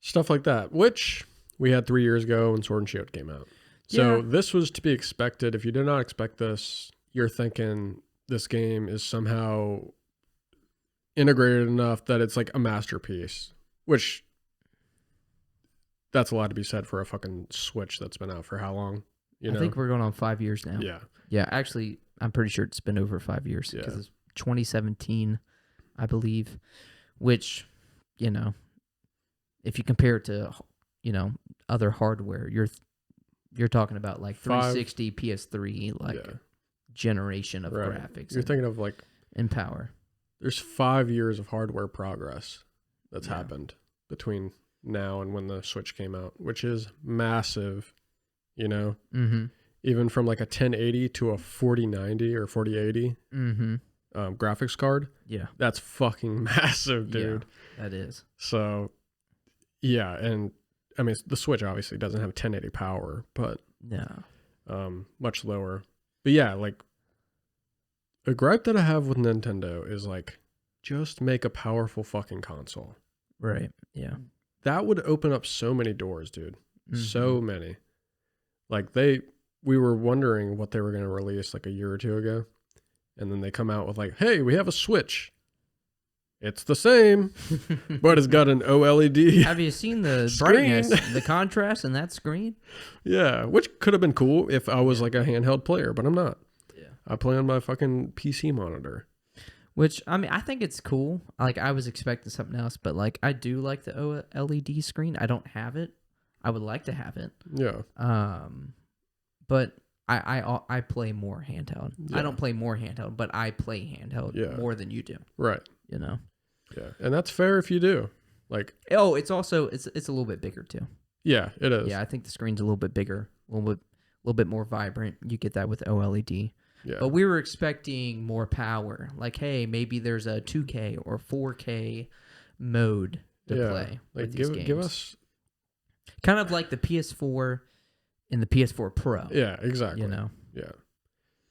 stuff like that, which we had 3 years ago when Sword and Shield came out. So this was to be expected. If you did not expect this, you're thinking this game is somehow integrated enough that it's like a masterpiece, which that's a lot to be said for a fucking Switch that's been out for how long? I think we're going on 5 years now. Yeah. Yeah, actually, I'm pretty sure it's been over 5 years because it's 2017, I believe, which, if you compare it to, other hardware, you're talking about like 360 PS3 generation of graphics. You're thinking of like and power. There's 5 years of hardware progress that's happened between now and when the Switch came out, which is massive, even from like a 1080 to a 4090 or 4080 graphics card. Yeah. That's fucking massive, dude. Yeah, that is. So, yeah. And I mean, the Switch obviously doesn't have 1080 power, but much lower. But yeah, like a gripe that I have with Nintendo is like, just make a powerful fucking console. Right. Yeah. That would open up so many doors, dude. So many. Like we were wondering what they were going to release like a year or two ago. And then they come out with like, hey, we have a Switch. It's the same, but it's got an OLED. Have you seen the screen. Brightness, the contrast in that screen? Yeah, which could have been cool if I was like a handheld player, but I'm not. Yeah. I play on my fucking PC monitor. Which, I mean, I think it's cool. Like, I was expecting something else, but like, I do like the OLED screen. I don't have it. I would like to have it. Yeah. But I play more handheld. Yeah. I don't play more handheld, but I play handheld more than you do. Right. Yeah, and that's fair if you do. Like, it's also it's a little bit bigger too. Yeah, it is. Yeah, I think the screen's a little bit bigger, a little bit more vibrant. You get that with OLED. Yeah. But we were expecting more power. Like, hey, maybe there's a 2K or 4K mode to play. Like, with these give games. us Kind of like the PS4 in the PS4 Pro. Yeah, exactly. You know. Yeah.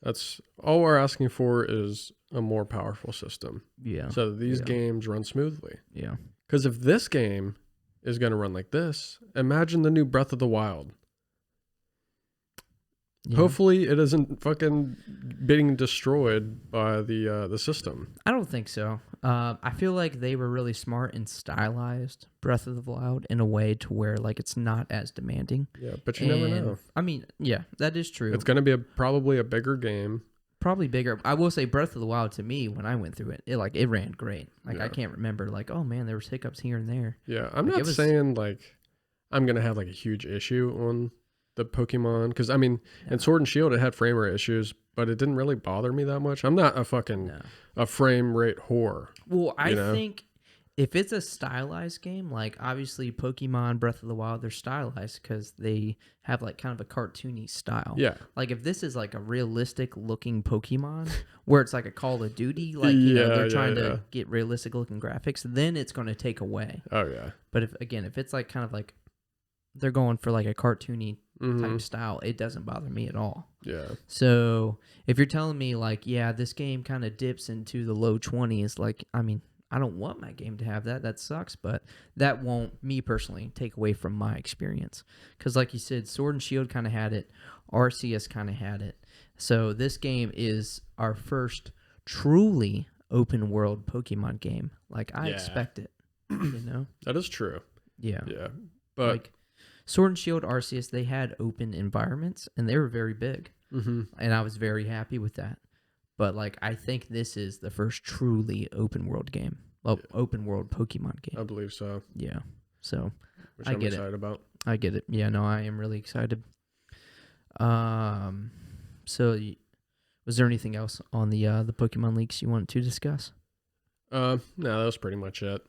That's all we're asking for is a more powerful system. Yeah. So that these games run smoothly. Yeah. Because if this game is going to run like this, imagine the new Breath of the Wild. Yeah. Hopefully it isn't fucking being destroyed by the system. I don't think so. I feel like they were really smart and stylized Breath of the Wild in a way to where like it's not as demanding. Yeah, but you never know. I mean, yeah, that is true. It's going to be probably a bigger game. Probably bigger. I will say Breath of the Wild to me, when I went through it, it ran great. Like I can't remember like, oh man, there was hiccups here and there. Yeah, I'm not saying like I'm going to have like a huge issue on the Pokemon, because I mean, in Sword and Shield it had frame rate issues, but it didn't really bother me that much. I'm not a fucking a frame rate whore. Well, I think if it's a stylized game, like obviously Pokemon Breath of the Wild, they're stylized because they have like kind of a cartoony style. Yeah. Like if this is like a realistic looking Pokemon where it's like a Call of Duty, like you know, they're trying to get realistic looking graphics, then it's going to take away. Oh yeah. But if it's like kind of like they're going for like a cartoony type style, it doesn't bother me at all. Yeah. So if you're telling me like, yeah, this game kind of dips into the low 20s, like, I mean, I don't want my game to have that. That sucks, but that won't, me personally, take away from my experience. Because like you said, Sword and Shield kind of had it. Arceus kind of had it. So this game is our first truly open world Pokemon game. Like, I expect it, you know? That is true. Yeah. Yeah. But like, Sword and Shield, Arceus, they had open environments, and they were very big. And I was very happy with that. But, like, I think this is the first truly open world game. Well, open world Pokemon game. I believe so. Yeah. So, Which I'm excited about. I get it. Yeah, no, I am really excited. So, was there anything else on the Pokemon leaks you wanted to discuss? No, that was pretty much it.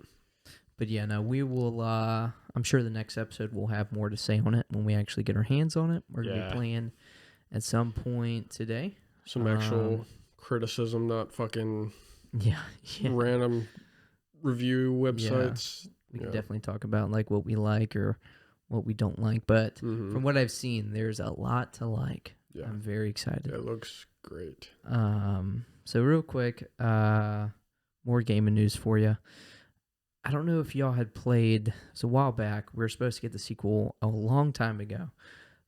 But yeah, no, we will, I'm sure the next episode we'll have more to say on it when we actually get our hands on it. We're going to be playing at some point today. Some actual criticism, not fucking yeah. random review websites. Yeah. We can definitely talk about like what we like or what we don't like. But from what I've seen, there's a lot to like. Yeah. I'm very excited. It looks great. So real quick, more gaming news for you. I don't know if y'all had played, so a while back, we were supposed to get the sequel a long time ago.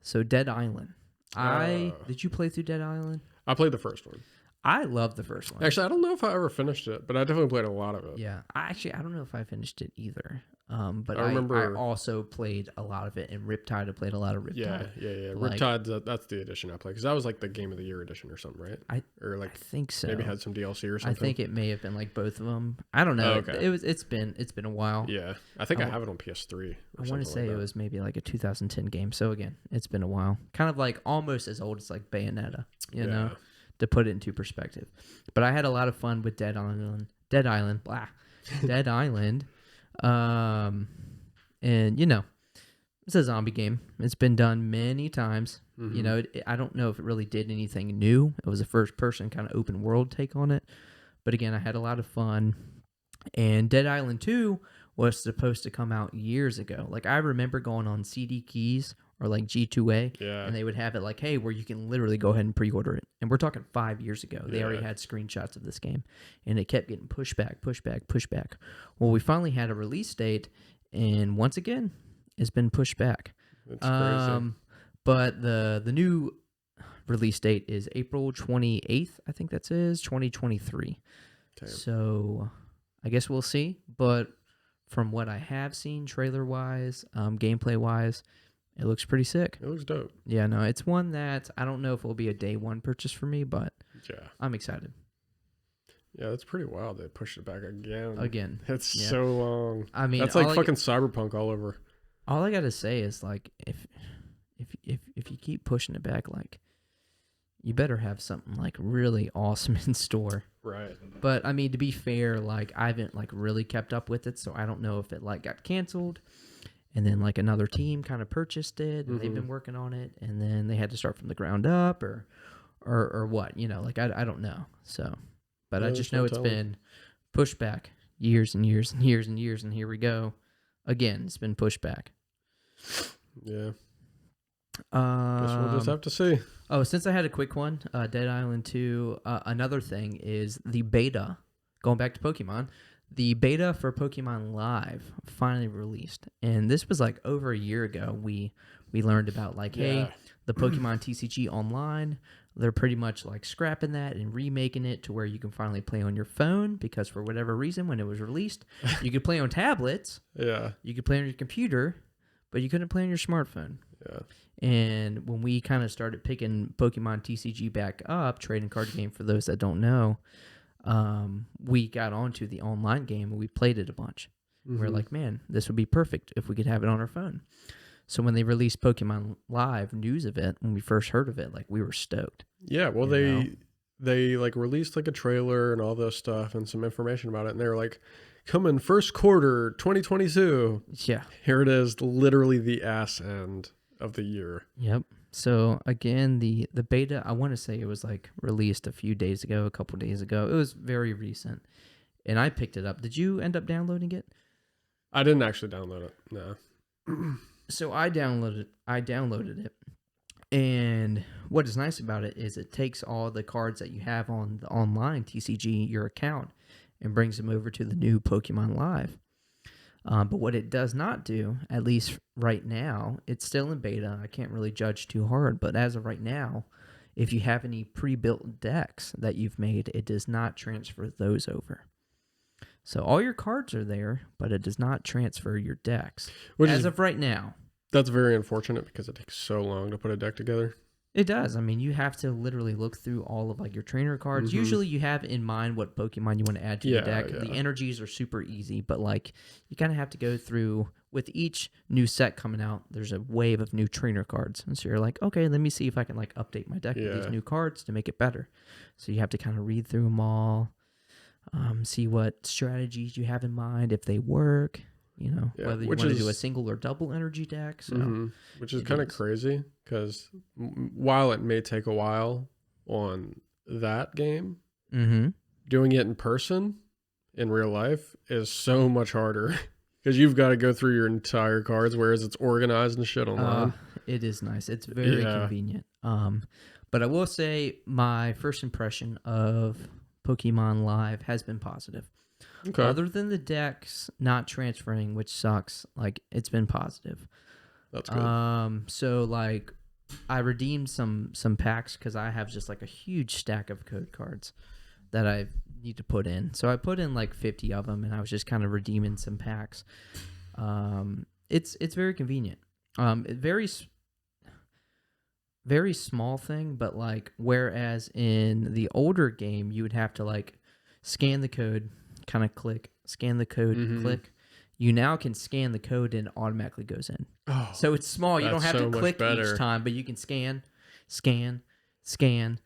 So Dead Island. Did you play through Dead Island? I played the first one. I love the first one. Actually, I don't know if I ever finished it, but I definitely played a lot of it. Yeah. I don't know if I finished it either. But I also played a lot of it, and Riptide, I played a lot of Riptide. Yeah. Like, Riptide, that's the edition I played, because that was like the Game of the Year edition or something, right? I think so. Maybe had some DLC or something. I think it may have been like both of them. I don't know. Oh, okay. It's been a while. Yeah. I think I have it on PS3. I want to say it was maybe like a 2010 game. So again, it's been a while. Kind of like almost as old as like Bayonetta, you know, to put it into perspective. But I had a lot of fun with Dead Island. Dead Island. And, you know, it's a zombie game. It's been done many times. You know, I don't know if it really did anything new. It was a first-person kind of open world take on it. But again, I had a lot of fun. And Dead Island 2 was supposed to come out years ago. Like, I remember going on CD Keys or like G2A, and they would have it like, hey, where you can literally go ahead and pre-order it. And we're talking 5 years ago. They already had screenshots of this game. And it kept getting pushed back. Well, we finally had a release date. And once again, it's been pushed back. That's crazy. But the new release date is April 28th, I think that is, 2023. Damn. So I guess we'll see. But from what I have seen, trailer-wise, gameplay-wise, it looks pretty sick. It looks dope. Yeah, no, it's one that I don't know if it will be a day one purchase for me, but I'm excited. Yeah, that's pretty wild. They pushed it back again. It's so long. I mean, that's like fucking Cyberpunk all over. All I gotta say is like, if you keep pushing it back, like, you better have something like really awesome in store. Right. But I mean, to be fair, like, I haven't like really kept up with it, so I don't know if it like got canceled, and then like another team kind of purchased it, and they've been working on it, and then they had to start from the ground up, or what, you know? Like, I don't know. So. But I just know it's been pushed back years and years and years and years, and here we go. Again, it's been pushed back. Yeah. Guess we'll just have to see. Oh, since I had a quick one, Dead Island 2, another thing is the beta. Going back to Pokemon, the beta for Pokemon Live finally released. And this was like over a year ago. We learned about like, hey, the Pokemon TCG Online, they're pretty much like scrapping that and remaking it to where you can finally play on your phone because for whatever reason, when it was released, you could play on tablets. Yeah. You could play on your computer, but you couldn't play on your smartphone. Yeah. And when we kind of started picking Pokemon TCG back up, trading card game for those that don't know, we got onto the online game and we played it a bunch. Mm-hmm. We're like, man, this would be perfect if we could have it on our phone. So when they released Pokemon Live news of it, when we first heard of it, like we were stoked. Yeah, well, they like released like a trailer and all this stuff and some information about it, and they were like, coming first quarter 2022. Yeah, here it is, literally the ass end of the year. Yep. So again, the beta, I want to say it was like released a couple days ago. It was very recent, and I picked it up. Did you end up downloading it? I didn't actually download it. No. So I downloaded it, and what is nice about it is it takes all the cards that you have on the online TCG, your account, and brings them over to the new Pokemon Live. But what it does not do, at least right now, it's still in beta. I can't really judge too hard, but as of right now, if you have any pre-built decks that you've made, it does not transfer those over. So all your cards are there, but it does not transfer your decks as of right now. That's very unfortunate because it takes so long to put a deck together. It does. I mean, you have to literally look through all of like your trainer cards. Mm-hmm. Usually you have in mind what Pokemon you want to add to your deck. Yeah. The energies are super easy, but like you kind of have to go through with each new set coming out. There's a wave of new trainer cards. And so you're like, okay, let me see if I can like update my deck with these new cards to make it better. So you have to kind of read through them all, see what strategies you have in mind, if they work. You know, whether you want to do a single or double energy deck. So, which is kind of crazy because while it may take a while on that game, doing it in person in real life is so much harder because you've got to go through your entire cards, whereas it's organized and shit online. It is nice. It's very convenient. But I will say my first impression of Pokemon Live has been positive. Okay. Other than the decks not transferring, which sucks, like it's been positive. That's good. So like I redeemed some packs because I have just like a huge stack of code cards that I need to put in. So I put in like 50 of them, and I was just kind of redeeming some packs. It's very convenient. Very small thing, but like whereas in the older game you would have to like scan the code, kind of click, scan the code, click. You now can scan the code and it automatically goes in. Oh, so it's small. You don't have to click each time, but you can scan.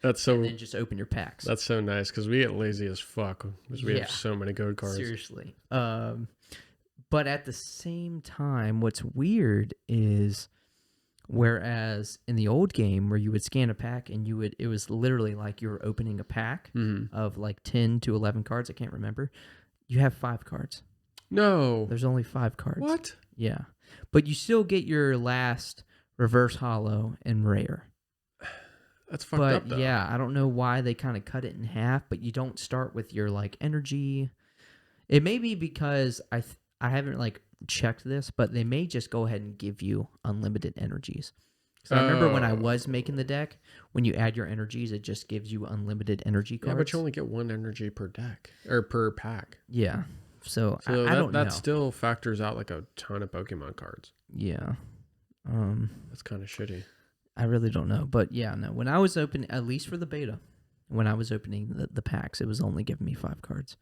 That's so. And then just open your packs. That's so nice because we get lazy as fuck because we have so many code cards. Seriously. But at the same time, what's weird is whereas in the old game where you would scan a pack and it was literally like you were opening a pack of like 10 to 11 cards. I can't remember. You have 5 cards. No. There's only 5 cards. What? Yeah. But you still get your last reverse holo and rare. That's fucked up, though. Yeah, I don't know why they kind of cut it in half, but you don't start with your like energy. It may be because I haven't like checked this, but they may just go ahead and give you unlimited energies. So I remember when I was making the deck, when you add your energies, it just gives you unlimited energy cards. Yeah, but you only get 1 energy per deck or per pack. Yeah. So I don't know. That still factors out like a ton of Pokemon cards. Yeah. That's kind of shitty. I really don't know. But yeah, no. When I was opening, at least for the beta, when I was opening the packs, it was only giving me 5 cards.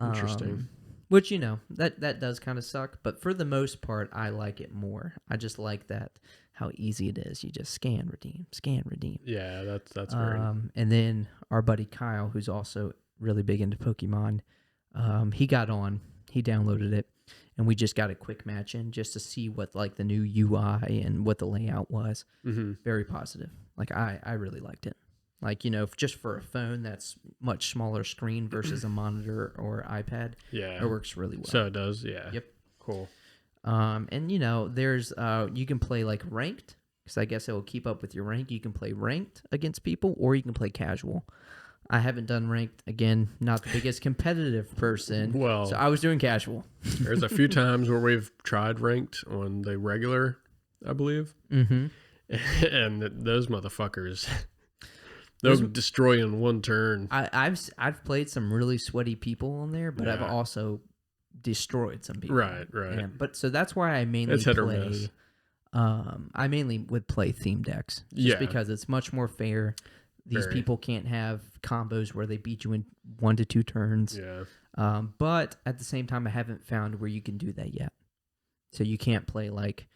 Interesting. Which, you know, that does kind of suck. But for the most part, I like it more. I just like that, how easy it is. You just scan, redeem. Yeah, that's great. And then our buddy Kyle, who's also really big into Pokemon, he got on, he downloaded it, and we just got a quick match in just to see what like the new UI and what the layout was. Very positive. Like I really liked it. Like, you know, just for a phone that's much smaller screen versus a monitor or iPad, it works really well. So it does, yeah. Yep. Cool. And you know, there's you can play like ranked because I guess it will keep up with your rank. You can play ranked against people, or you can play casual. I haven't done ranked. Again, not the biggest competitive person. Well, so I was doing casual. There's a few times where we've tried ranked on the regular, I believe. Mm-hmm. And those motherfuckers, they'll destroy in one turn. I've played some really sweaty people on there, but I've Yeah. also destroyed some people. Right. But so that's why I mainly It's hit or play. miss. I mainly would play theme decks just because it's much more fair. These people can't have combos where they beat you in 1 to 2 turns. Yeah. But at the same time, I haven't found where you can do that yet. So you can't play like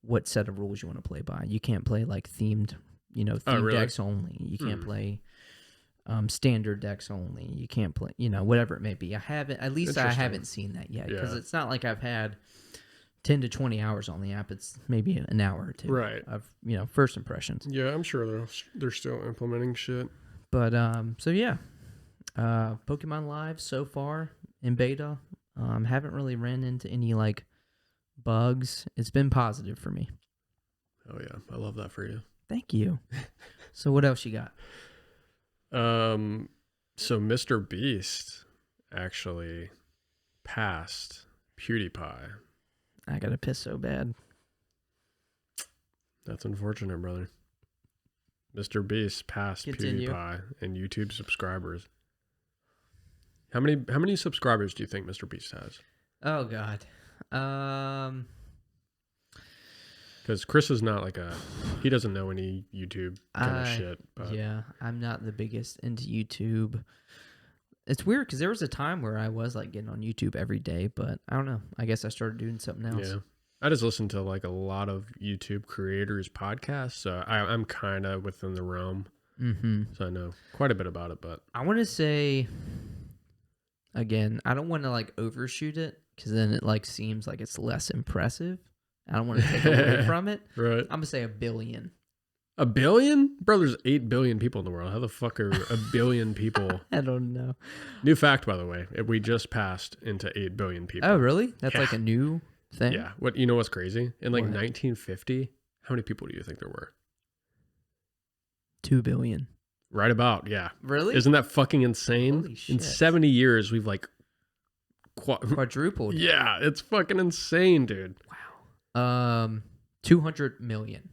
what set of rules you want to play by. You can't play like themed, decks only. You can't play standard decks only. You can't play, whatever it may be. I haven't seen that yet because it's not like I've had 10 to 20 hours on the app. It's maybe an hour or two of, first impressions. Yeah, I'm sure they're still implementing shit. But, so yeah, Pokemon Live so far in beta, haven't really ran into any like bugs. It's been positive for me. Oh yeah, I love that for you. Thank you. So what else you got? So Mr. Beast actually passed PewDiePie. I gotta piss so bad. That's unfortunate, brother. Mr. Beast passed PewDiePie and YouTube subscribers. How many subscribers do you think Mr. Beast has? Oh God. Because Chris is not he doesn't know any YouTube kind of shit. But. Yeah, I'm not the biggest into YouTube. It's weird because there was a time where I was like getting on YouTube every day, but I don't know. I guess I started doing something else. Yeah. I just listen to like a lot of YouTube creators' podcasts, so I'm kind of within the realm. Mm-hmm. So I know quite a bit about it, but I want to say, again, I don't want to like overshoot it because then it like seems like it's less impressive. I don't want to take away from it. Right. I'm gonna say 1 billion. 1 billion? Bro, there's 8 billion people in the world. How the fuck are 1 billion people? I don't know. New fact, by the way, we just passed into 8 billion people. Oh, really? That's like a new thing? Yeah. What's crazy? In like 1950, how many people do you think there were? 2 billion. Right about, yeah. Really? Isn't that fucking insane? Holy shit. In 70 years, we've like quadrupled. Yeah, it's fucking insane, dude. Wow. 200 million.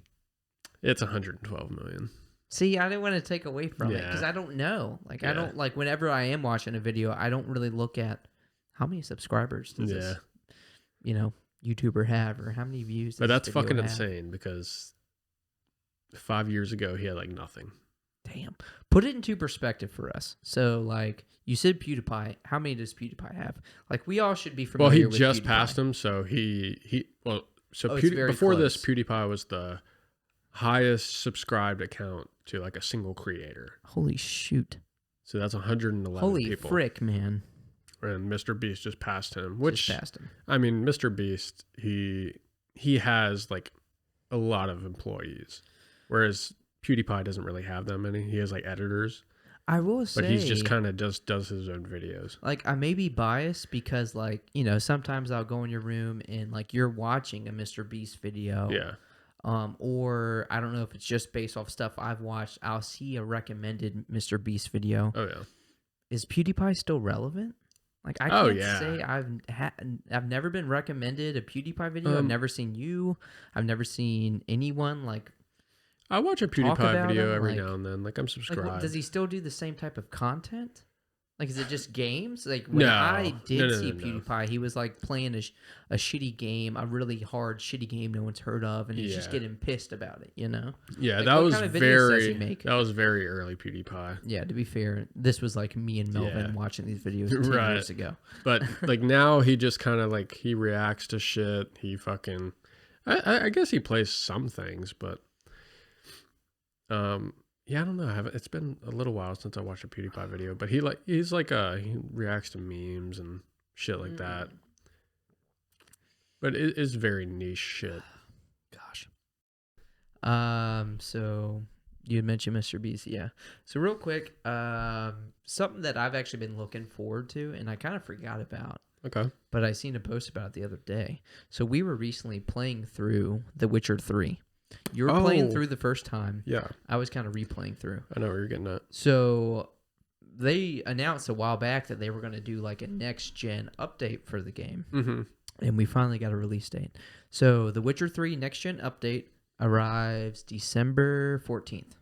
It's 112 million. See, I didn't want to take away from it because I don't know. Like, I don't like whenever I am watching a video, I don't really look at how many subscribers does this, YouTuber have or how many views. But that's fucking insane because 5 years ago he had like nothing. Damn. Put it into perspective for us. So, like, you said PewDiePie. How many does PewDiePie have? Like, we all should be familiar with Well, he just PewDiePie. passed him, so before close. this, PewDiePie was the highest subscribed account to like a single creator. Holy shoot. So that's 111 Holy people. frick, man. And Mr. Beast just passed him. I mean, Mr. Beast, he has like a lot of employees, whereas PewDiePie doesn't really have that many. He has like editors. I will say, but he's just kind of does his own videos. Like, I may be biased because, like, sometimes I'll go in your room and like you're watching a Mr. Beast video. Yeah. Or I don't know if it's just based off stuff I've watched. I'll see a recommended Mr. Beast video. Oh yeah. Is PewDiePie still relevant? Like, I can't say I've never been recommended a PewDiePie video. I've never seen you. I've never seen anyone like. I watch a PewDiePie video every like, now and then. Like, I'm subscribed. Like, does he still do the same type of content? Like, is it just games? Like, when I did see PewDiePie, he was like playing a shitty game, a really hard shitty game no one's heard of, and he's just getting pissed about it, Yeah, like, that was kind of very early PewDiePie. Yeah, to be fair, this was like me and Melvin watching these videos 10 years ago. But like now he just kind of like he reacts to shit. He fucking I guess he plays some things, but yeah, I don't know. It's been a little while since I watched a PewDiePie video, but he reacts to memes and shit like that. But it is very niche shit. Gosh. So you had mentioned Mr. Beast, yeah. So real quick, something that I've actually been looking forward to, and I kind of forgot about. Okay. But I seen a post about it the other day. So we were recently playing through The Witcher 3. You were playing Oh. through the first time. Yeah, I was kind of replaying through. I know where you're getting at. So they announced a while back that they were going to do like a next gen update for the game. Mm-hmm. And we finally got a release date. So the Witcher 3 next gen update arrives December 14th.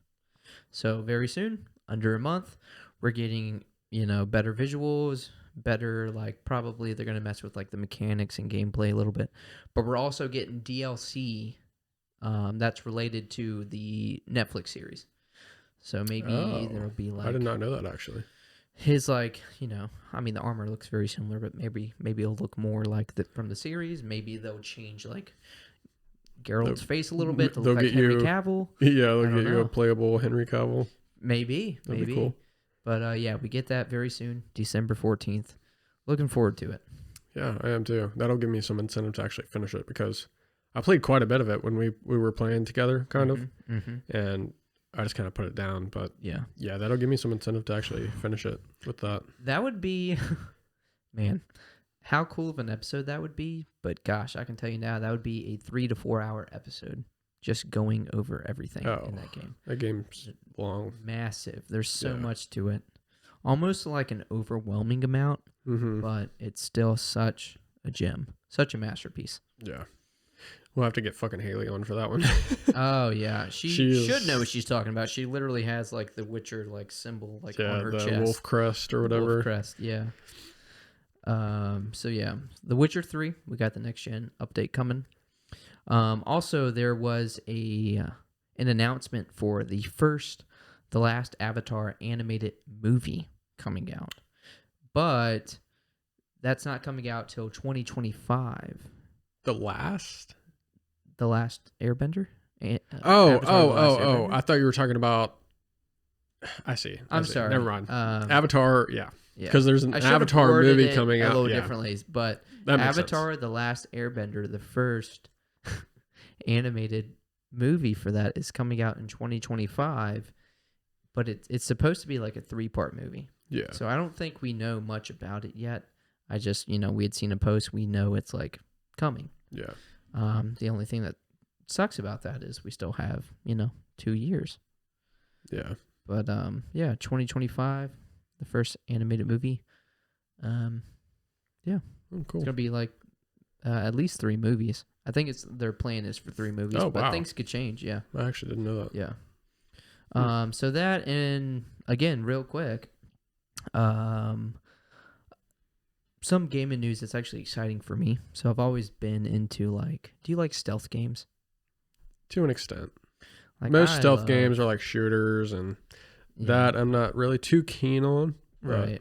So very soon, under a month, we're getting, better visuals, better, like, probably they're going to mess with like the mechanics and gameplay a little bit. But we're also getting DLC that's related to the Netflix series. So maybe there'll be like, I did not know that actually. his, like, the armor looks very similar, but maybe it'll look more like from the series. Maybe they'll change like Geralt's face a little bit to look like Henry Cavill. Yeah, they'll get you a playable Henry Cavill. Maybe. That'd be cool. But yeah, we get that very soon, December 14th. Looking forward to it. Yeah, I am too. That'll give me some incentive to actually finish it because I played quite a bit of it when we were playing together, kind of, and I just kind of put it down. But yeah, that'll give me some incentive to actually finish it with that. That would be, man, how cool of an episode that would be. But gosh, I can tell you now, that would be a 3 to 4 hour episode just going over everything in that game. That game's long. Massive. There's so much to it. Almost like an overwhelming amount, but it's still such a gem. Such a masterpiece. Yeah. We'll have to get fucking Haley on for that one. Oh, yeah. She should know what she's talking about. She literally has, like, the Witcher, like, symbol, like, on her chest. Wolf crest or whatever. Wolf crest, yeah. So, yeah. The Witcher 3, we got the next-gen update coming. Also, there was an announcement for the last Avatar animated movie coming out. But that's not coming out till 2025. The last Airbender? I thought you were talking about... I see. I'm sorry. Never mind. Avatar, yeah. Yeah. Because there's an Avatar movie coming out. A little differently, but Avatar, The Last Airbender, the first animated movie for that is coming out in 2025, but it's supposed to be like a 3-part movie. Yeah. So I don't think we know much about it yet. I just, we had seen a post. We know it's like coming. Yeah. The only thing that sucks about that is we still have, 2 years. Yeah. But 2025, the first animated movie. Yeah. Oh, cool. It's gonna be like at least 3 movies. I think their plan is for 3 movies, but things could change. Yeah. I actually didn't know that. Yeah. So that, and again, real quick, some gaming news that's actually exciting for me. So I've always been into, like, do you like stealth games? To an extent. Like, most stealth games are like shooters, and that I'm not really too keen on. Right.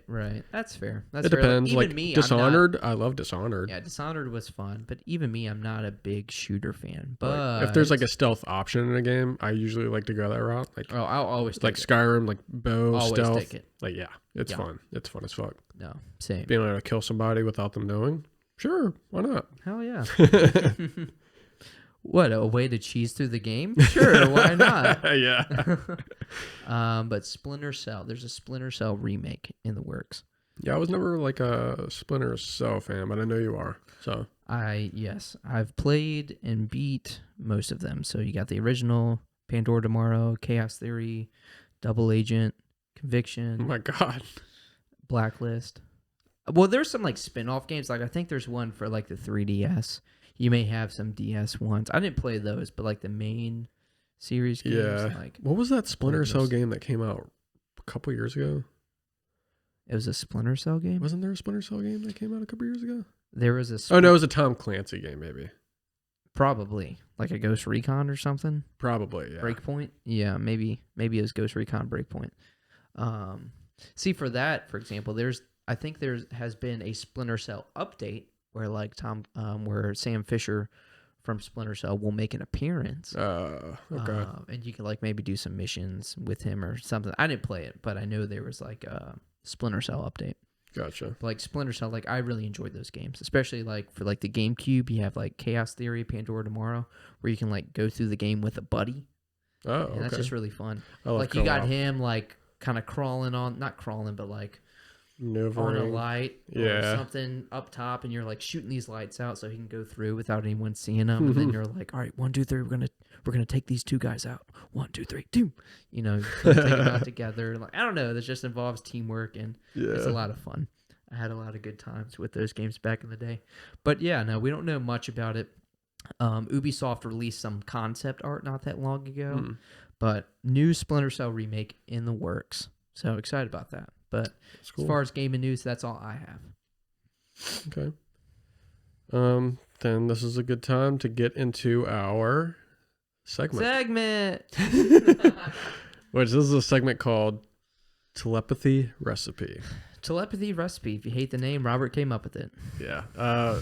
That's fair. It depends. Like me, Dishonored, I love Dishonored. Yeah, Dishonored was fun, but even me, I'm not a big shooter fan. But like, if there's like a stealth option in a game, I usually like to go that route. Like, I'll always like Skyrim, like bow always stealth. take it. Like, it's fun. It's fun as fuck. No, same. Being able to kill somebody without them knowing, sure, why not? Hell yeah. What, a way to cheese through the game? Sure, why not? Yeah. But Splinter Cell, there's a Splinter Cell remake in the works. Yeah, I was never like a Splinter Cell fan, but I know you are. So I've played and beat most of them. So you got the original, Pandora Tomorrow, Chaos Theory, Double Agent, Conviction. Oh my God. Blacklist. Well, there's some like spin-off games. Like I think there's one for like the 3DS. You may have some DS ones. I didn't play those, but like the main series games. Yeah. Like, what was that Splinter Cell game that came out a couple years ago? It was a Splinter Cell game? Wasn't there a Splinter Cell game that came out a couple years ago? There was a... Oh, no, it was a Tom Clancy game, maybe. Probably. Like a Ghost Recon or something? Probably, yeah. Breakpoint? Yeah, maybe it was Ghost Recon Breakpoint. See, for that, for example, I think there has been a Splinter Cell update where like where Sam Fisher from Splinter Cell will make an appearance. Okay. And you can like maybe do some missions with him or something. I didn't play it, but I know there was like a Splinter Cell update. Gotcha. But like Splinter Cell, like I really enjoyed those games, especially like for like the GameCube. You have like Chaos Theory, Pandora Tomorrow, where you can like go through the game with a buddy. Oh, and okay. That's just really fun. Like you got him like kind of crawling on, not crawling, but like maneuvering on a light or something up top, and you're like shooting these lights out so he can go through without anyone seeing them. And then you're like, all right, 1, 2, 3, we're we're gonna take these two guys out. 1, 2, 3, 2. You know, take them out together. Like, I don't know. This just involves teamwork, and it's a lot of fun. I had a lot of good times with those games back in the day. But yeah, no, we don't know much about it. Ubisoft released some concept art not that long ago, but new Splinter Cell remake in the works. So excited about that. But cool. As far as gaming news, that's all I have. Okay. Then this is a good time to get into our segment. Which this is a segment called Telepathy Recipe. Telepathy Recipe. If you hate the name, Robert came up with it. Yeah. I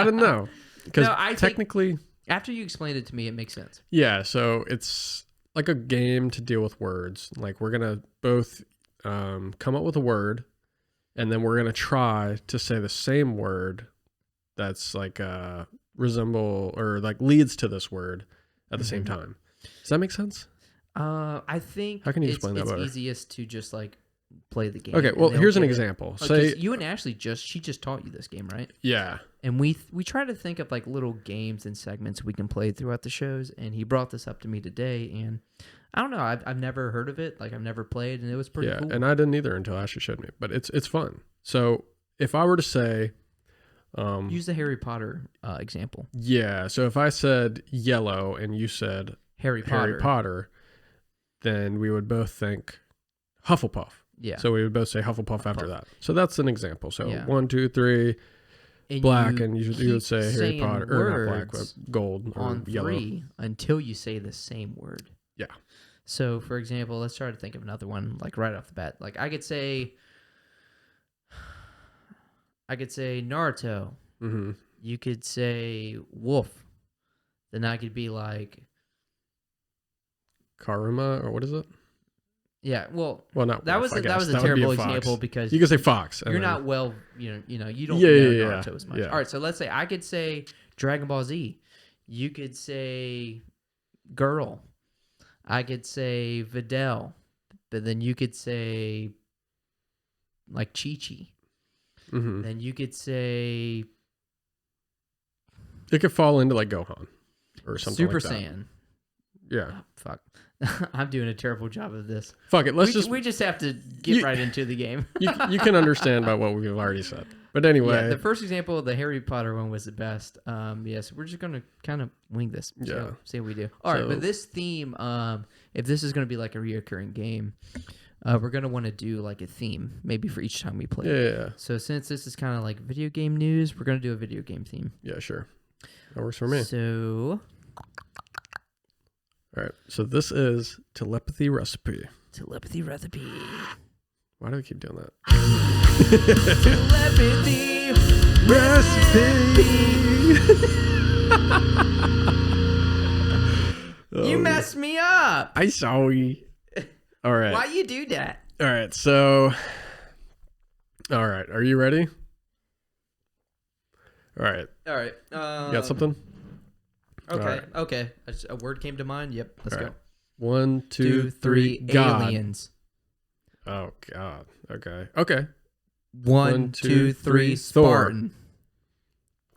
don't know. Because technically, after you explained it to me, it makes sense. Yeah, so it's like a game to deal with words. Like we're gonna both come up with a word, and then we're gonna try to say the same word that's like resemble or like leads to this word at the same time. Does that make sense? I think. How can you explain that better? It's easiest to just like play the game. Okay, well, here's an example. Say you and Ashley she just taught you this game, right? Yeah. And we try to think of like little games and segments we can play throughout the shows. And he brought this up to me today, and I don't know, I've never heard of it. Like I've never played, and it was pretty cool. And I didn't either until Ashley showed me. But it's fun. So if I were to say, use the Harry Potter example. Yeah. So if I said yellow and you said Harry Potter, then we would both think Hufflepuff. Yeah. So we would both say Hufflepuff after that. So that's an example. So yeah. 1, 2, 3, and black, and you would say Harry Potter, or not black, but gold or on yellow. 3 until you say the same word. Yeah. So for example, let's try to think of another one, like right off the bat. Like I could say Naruto. Mm-hmm. You could say wolf. Then I could be like Karuma, or what is it? Yeah, well, not that wolf, was a terrible example because you could say fox. You're not well, you don't know Naruto as much. Yeah. All right, so let's say I could say Dragon Ball Z. You could say girl. I could say Videl, but then you could say like Chi-Chi. Mm-hmm. Then you could say it could fall into like Gohan or something Super like that. Saiyan. Yeah. Oh, fuck. I'm doing a terrible job of this. Fuck it. We just have to get right into the game. you can understand by what we've already said. But anyway. Yeah, the first example, the Harry Potter one, was the best. Yes, we're just going to kind of wing this. See what we do. All right, but this theme, if this is going to be like a reoccurring game, we're going to want to do like a theme, maybe for each time we play. Yeah. So since this is kind of like video game news, we're going to do a video game theme. Yeah, sure. That works for me. So... All right, so this is Telepathy Recipe. Telepathy Recipe. Why do I keep doing that? Telepathy Recipe. You messed me up. I saw you. All right. Why you do that? All right, so... All right, are you ready? All right. All right. You got something? Okay. Right. Okay. A word came to mind. Yep. Let's go. 1, 2, 3. God. Aliens. Oh God. Okay. Okay. 1, 2, 3. Spartan.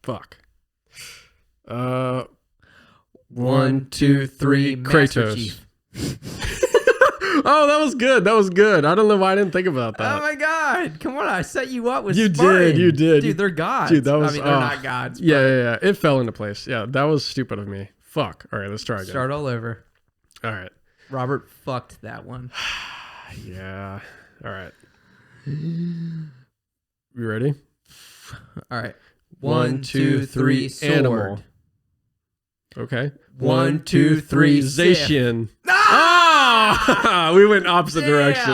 Fuck. 1, 2, 3. Kratos. Chief. Oh, that was good. That was good. I don't know why I didn't think about that. Oh my God! Come on, I set you up with. You Spartan. did. You did. Dude, they're gods. Dude, that was. I mean, they're not gods. Yeah. It fell into place. Yeah, that was stupid of me. Fuck. All right, let's try again. Start all over. All right. Robert fucked that one. Yeah. All right. You ready? All right. 1, 2, 3. Sword. Animal. Okay. 1, 2, 3. Zacian. Ah! We went opposite direction.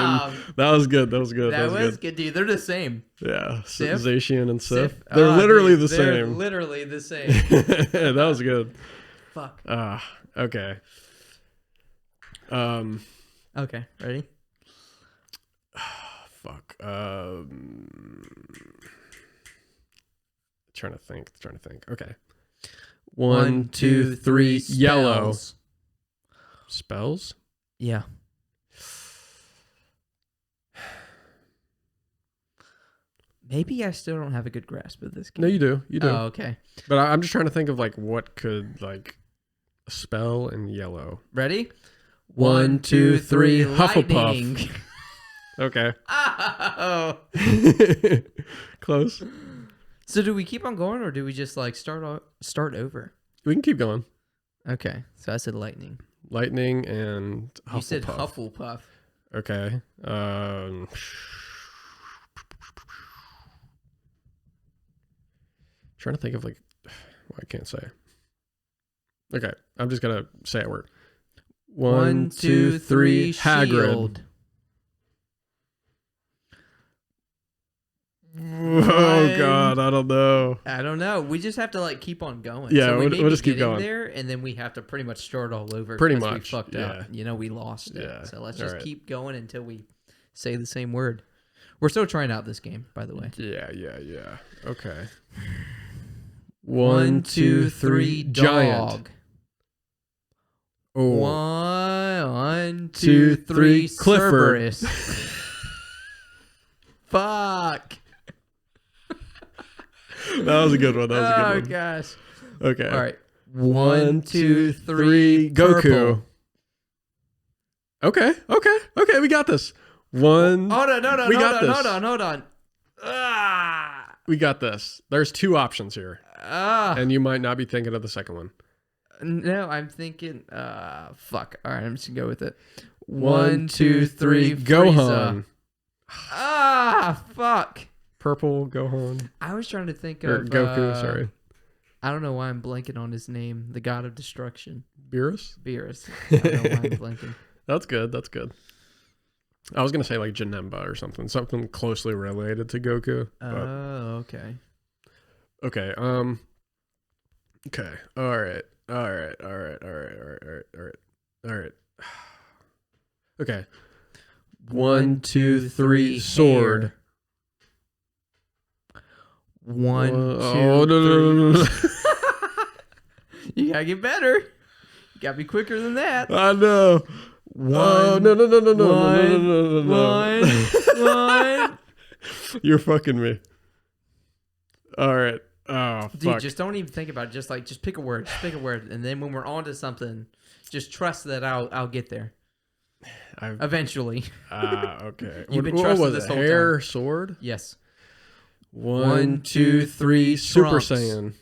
That was good. That was good. That was good, dude. They're the same. Yeah. Sif? Zacian and Sif. They're literally the same. They're literally the same. That was good. Fuck. Okay. Okay. Ready? Fuck. Trying to think. Okay. 1, 2, 3. Yellow. Spells? Yeah. Maybe I still don't have a good grasp of this game. No, you do. You do. Oh, okay. But I'm just trying to think of like what could like a spell in yellow. Ready? 1, 2, 3. Lightning. Hufflepuff. Okay. Oh. Close. So do we keep on going, or do we just like start over? We can keep going. Okay. So I said lightning. Lightning and Hufflepuff. You said Hufflepuff. Okay. Trying to think of like, well, I can't say. Okay, I'm just gonna say a word. 1, 2, 3. Hagrid. Shield. Oh God, I don't know. I don't know. We just have to like keep on going. Yeah, so we'll just keep going there, and then we have to pretty much start all over. Pretty 'cause much, we fucked yeah. up. You know, we lost it. Yeah. So let's All just right. keep going until we say the same word. We're still trying out this game, by the way. Yeah. Okay. 1, 2, 3. Giant. Dog. Oh. 1, 2, 2, 3. 3. Clifford. Cerberus. Fuck. That was a good one. That was a good Oh one. gosh. Okay. All right. 1, 2, 3. Goku. Purple. Okay. We got this. One. Hold on. We got this. Hold on. Ah. We got this. There's 2 options here, Ah. and you might not be thinking of the second one. No, I'm thinking. Fuck. All right, I'm just gonna go with it. 1, 2, 3. Gohan. Ah, fuck. Purple Gohan. I was trying to think Or of Goku. Sorry. I don't know why I'm blanking on his name. The god of destruction. Beerus. Beerus. I don't know why I'm blanking. That's good. I was gonna say like Janemba or something closely related to Goku. Oh, okay. Okay. Okay. All right. Okay. 1, 2, 3. Sword. Hair. 1, 2, Oh no. You gotta get better. You gotta be quicker than that. I know. One. No. You're fucking me. All right. Oh, Dude, fuck. just don't even think about it. Just pick a word. And then when we're on to something, just trust that I'll get there. Eventually. Okay. You've been what trusting was this it? whole Hair, time. sword? Yes. 1, 2, 3. Super Trunks. Saiyan.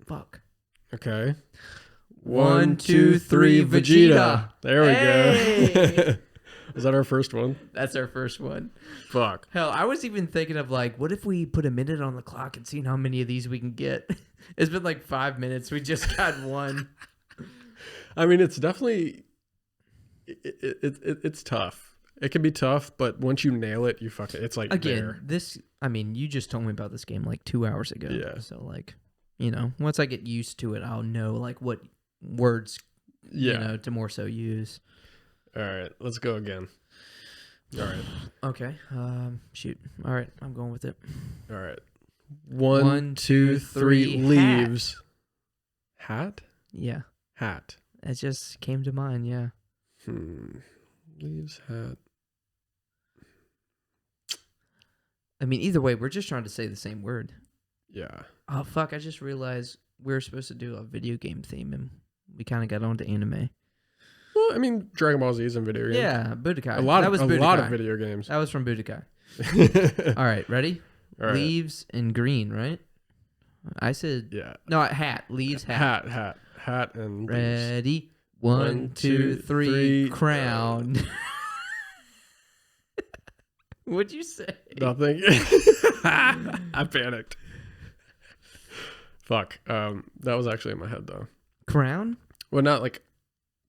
Fuck. Okay. 1, 2, 3. Vegeta. There we Hey. go. Was that our first one? That's our first one. Fuck. Hell, I was even thinking of like, what if we put a minute on the clock and seen how many of these we can get? It's been like 5 minutes. We just got one. I mean, it's definitely it's tough. It can be tough, but once you nail it, you fuck it. It's like Again, there. you just told me about this game like 2 hours ago. Yeah. So like, once I get used to it, I'll know like what words, to more so use. All right, let's go again. All right. Okay. Shoot. All right, I'm going with it. All right. 1, 2, 3. Hat. Leaves. Hat? Yeah. Hat. It just came to mind. Yeah. Leaves, hat. I mean, either way, we're just trying to say the same word. Yeah. Oh fuck! I just realized we were supposed to do a video game theme, and we kind of got onto anime. Well, I mean, Dragon Ball Z is in video games. Yeah, Budokai. A lot that was of Budokai. video games. That was from Budokai. All right, ready? All right. Leaves and green, right? I said Yeah. no. Hat. Leaves. Hat. Hat and leaves. Ready? 1, 1, 2, 2, 3. 3. Crown. What'd you say? Nothing. I panicked. Fuck. That was actually in my head though. Crown? Well, not like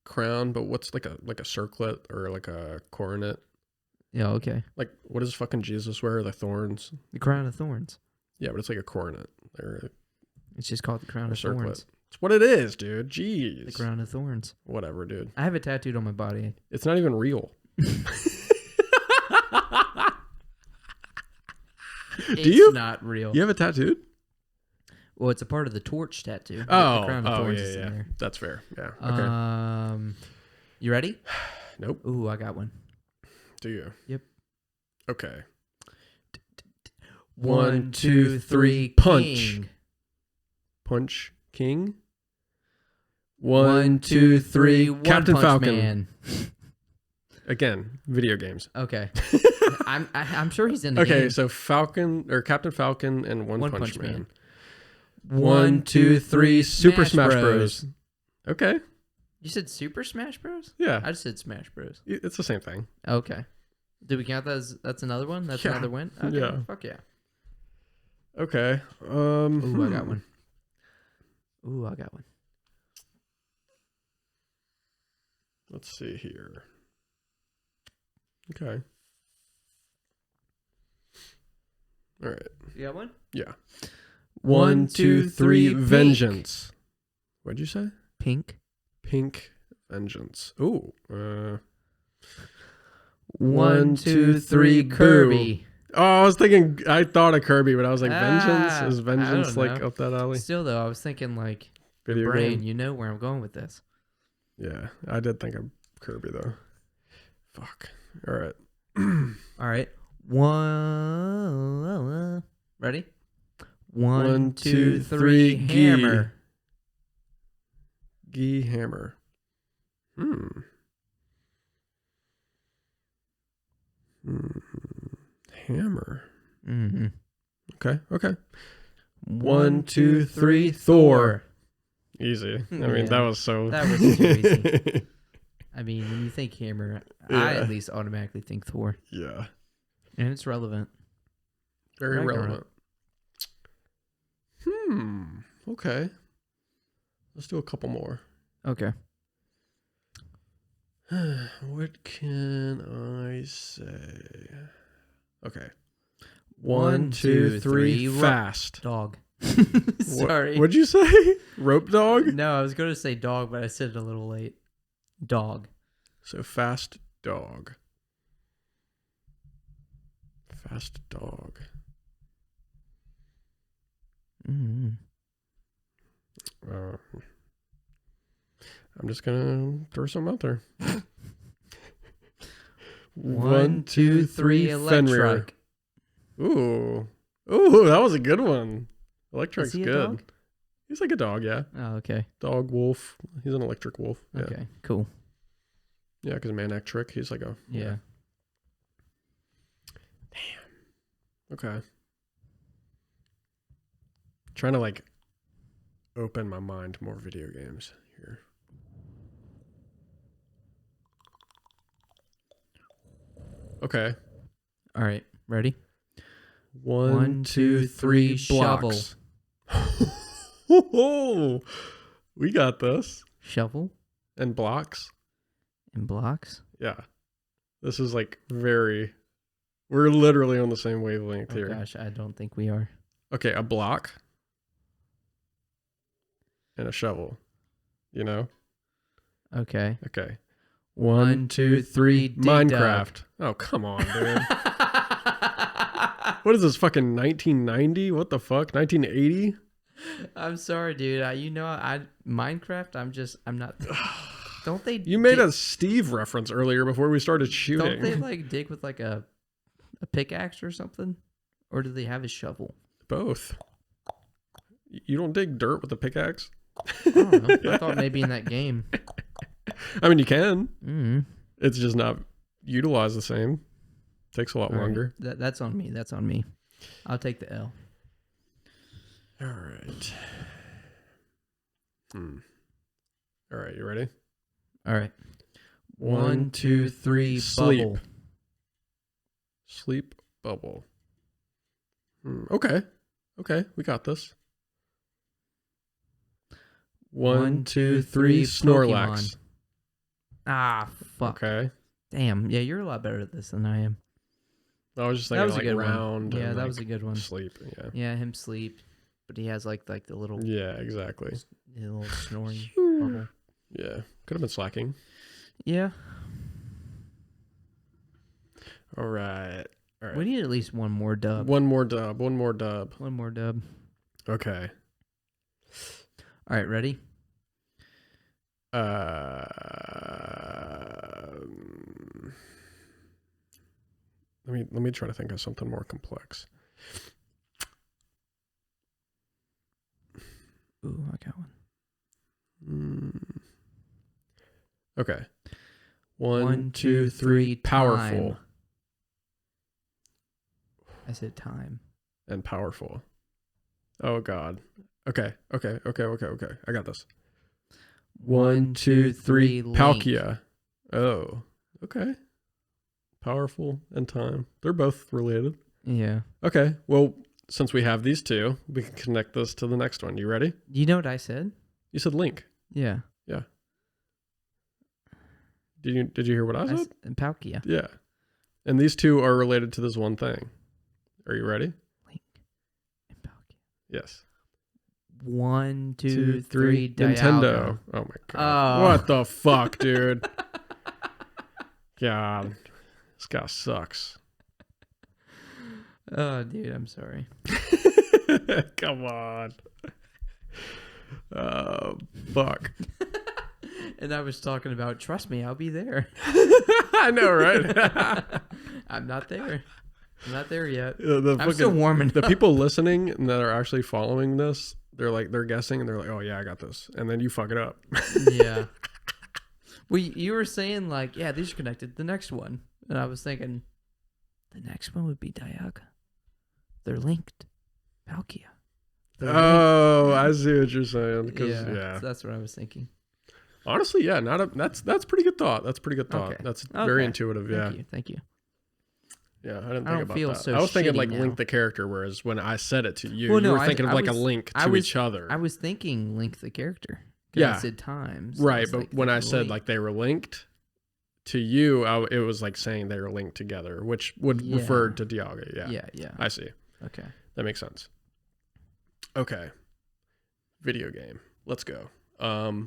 crown, but what's like a circlet or like a coronet? Yeah. Okay. Like what does fucking Jesus wear? The thorns. The crown of thorns. Yeah, but it's like a coronet or It's just called the crown a of circlet. thorns. It's what it is, dude. Jeez. The crown of thorns. Whatever, dude. I have it tattooed on my body. It's not even real. It's not real. You have it tattooed? Well, it's a part of the torch tattoo. The Oh, crown of thorns yeah, is in there. That's fair. Yeah. Okay. You ready? Nope. Ooh, I got one. Do you? Yep. Okay. 1, 2, 3. Punch. King. Punch King. 1, 2, 3. Captain Punch Falcon. Man. Again, video games. Okay. I'm sure he's in the Okay, game. so Falcon or Captain Falcon and One Punch Man. 1, 2, 3. Super Smash Bros. Okay. You said Super Smash Bros? Yeah. I just said Smash Bros. It's the same thing. Okay. Do we count that as that's another one? That's another win? Okay. Yeah. Fuck yeah. Okay. Ooh, I got one. Ooh, I got one. Let's see here. Okay. All right. You got one? Yeah. 1, 2, 3. Vengeance. What'd you say? Pink. Pink Vengeance. Ooh. 1, 2, 3. Kirby. Oh, I thought of Kirby, but I was like, Vengeance? Is I Vengeance don't like know. up that alley? Still though, I was thinking like Video brain. game? You know where I'm going with this. Yeah, I did think of Kirby though. Fuck. All right. All right. One. Ready? 1, 2, 3. Hammer. Gee Hammer. Hammer. Mm-hmm. Okay. 1, 2, 3. Thor. Easy. I mean, Yeah. that was so. That was too easy. I mean, when you think hammer, I Yeah. at least automatically think Thor, Yeah. and it's relevant. Very Ragnarok. relevant. Okay. Let's do a couple more. Okay. What can I say? Okay. 1, 2, 3. Fast. Dog. What- Sorry. What'd you say? Rope dog? No, I was going to say dog, but I said it a little late. Dog. So fast dog. Fast dog. Mm-hmm. I'm just gonna throw some out there. 1, 2, 3. Electric. Ooh, that was a good one. Electric's Is he a good. dog? He's like a dog, yeah. Oh, okay. Dog, wolf. He's an electric wolf. Yeah. Okay. Cool. Yeah, because Manectric, he's like a. Yeah. Okay. Trying to like open my mind to more video games here. Okay. All right. Ready? 1, 2, 3. Shovel. Blocks. We got this. Shovel And blocks. and blocks. Yeah. This is like very. We're literally on the same wavelength Oh here. gosh, I don't think we are. Okay, a block and a shovel. You know? Okay. Okay. 1, 2, 3. Dig Minecraft. Oh, come on, dude. What is this, fucking 1990? What the fuck? 1980? I'm sorry, dude. Minecraft. I'm not. Don't they? You made a Steve reference earlier before we started shooting. Don't they like dig with like a pickaxe or something, or do they have a shovel? Both. You don't dig dirt with a pickaxe? I don't know. I thought maybe in that game. I mean, you can. Mm-hmm. It's just not utilized the same. Takes a lot longer. That's on me. That's on me. I'll take the L. All right. All right, you ready? All right. 1, 2, 3. Sleep. Bubble. Sleep bubble. Okay. Okay, we got this. 1, 2, 3. Snorlax. Pokemon. Ah, fuck. Okay. Damn. Yeah, you're a lot better at this than I am. I was just That thinking was a like good round. one. Yeah, and, that like, was a good one. Sleep. Yeah. Yeah, him sleep, but he has like the little Yeah, exactly. little snoring bubble. Yeah. Could have been slacking. Yeah. All right. All right. We need at least one more dub. One more dub. One more dub. One more dub. Okay. All right, ready? Let me try to think of something more complex. Ooh, I got one. Okay. 1, 2, 3. Powerful. Time. I said time. And powerful. Oh, God. Okay. I got this. 1, 2, 3. Link. Palkia. Oh, okay. Powerful and time. They're both related. Yeah. Okay. Well, since we have these two, we can connect this to the next one. You ready? You know what I said? You said Link. Yeah. Yeah. Did you hear what I said? Palkia. Yeah. And these two are related to this one thing. Are you ready? Link and Palkia. Yes. 1, 2, 3. Nintendo. Oh my god. Oh. What the fuck, dude? God. This guy sucks. Oh, dude, I'm sorry. Come on. Oh, fuck. And I was talking about, trust me, I'll be there. I know, right? I'm not there. I'm not there yet. I'm still warming The up. people listening and that are actually following this, they're guessing and they're like, oh yeah, I got this. And then you fuck it up. Yeah. Well, you were saying like, yeah, these are connected. The next one. And I was thinking, the next one would be Dialga. They're linked. Palkia. Oh, I see what you're saying. Yeah. So that's what I was thinking. Honestly, yeah, that's pretty good thought. That's pretty good thought. Okay. That's very intuitive. Yeah. Thank you. Yeah, I didn't think about that. So I was thinking like now. Link the character, whereas when I said it to you, Well, you no, were thinking of like a link to was, each other. I was thinking Link the character. Yeah. I said times. Right, but when I said like they were linked to you, it was like saying they were linked together, which would refer to Dialga. Yeah. Yeah. I see. Okay. That makes sense. Okay. Video game. Let's go. Oh,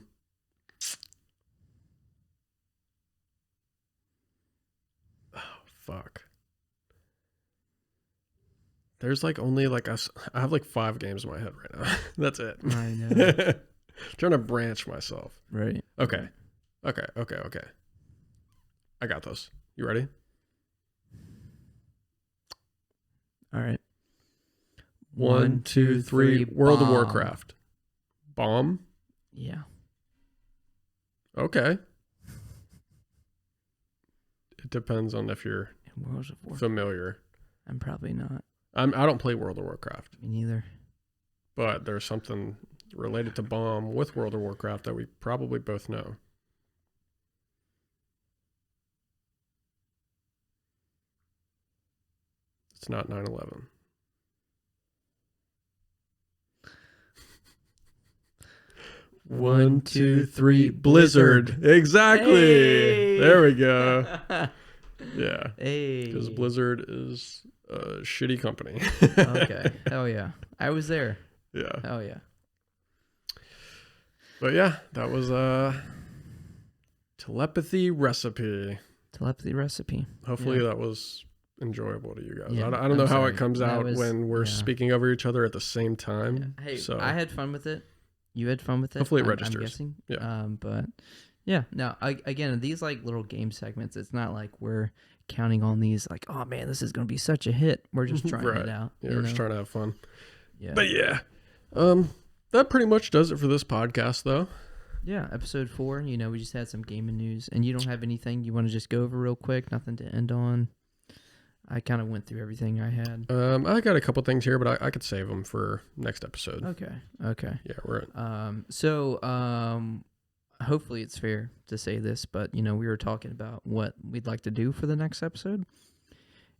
fuck. There's like only like I have like 5 games in my head right now. That's it. I know. Trying to branch myself. Right. Okay. Okay. I got this. You ready? All right. 1, 2, 3. World of Warcraft. Bomb? Yeah. Okay. It depends on if you're World of Warcraft. familiar. I'm probably not. I don't play World of Warcraft. Me neither. But there's something related to bomb with World of Warcraft that we probably both know. It's not 9/11. One, two, three. Blizzard. Exactly. Hey! There we go. Yeah. Hey. Because Blizzard is a shitty company. Okay. Hell yeah. I was there. Yeah. Hell yeah. But yeah, that was telepathy recipe. Hopefully that was enjoyable to you guys. Yeah, I don't know how sorry. it comes out when we're speaking over each other at the same time. Yeah. Hey, so I had fun with it. You had fun with it. Hopefully it I'm registers. guessing. Yeah. But yeah, no. Again, these like little game segments. It's not like we're counting on these. Like, oh man, this is going to be such a hit. We're just trying it out. Yeah, we're just trying to have fun. Yeah. But yeah, that pretty much does it for this podcast, though. Yeah, episode 4. You know, we just had some gaming news, and you don't have anything you want to just go over real quick. Nothing to end on. I kind of went through everything I had. I got a couple things here, but I could save them for next episode. Okay. Yeah, we're at. Hopefully it's fair to say this, but you know, we were talking about what we'd like to do for the next episode,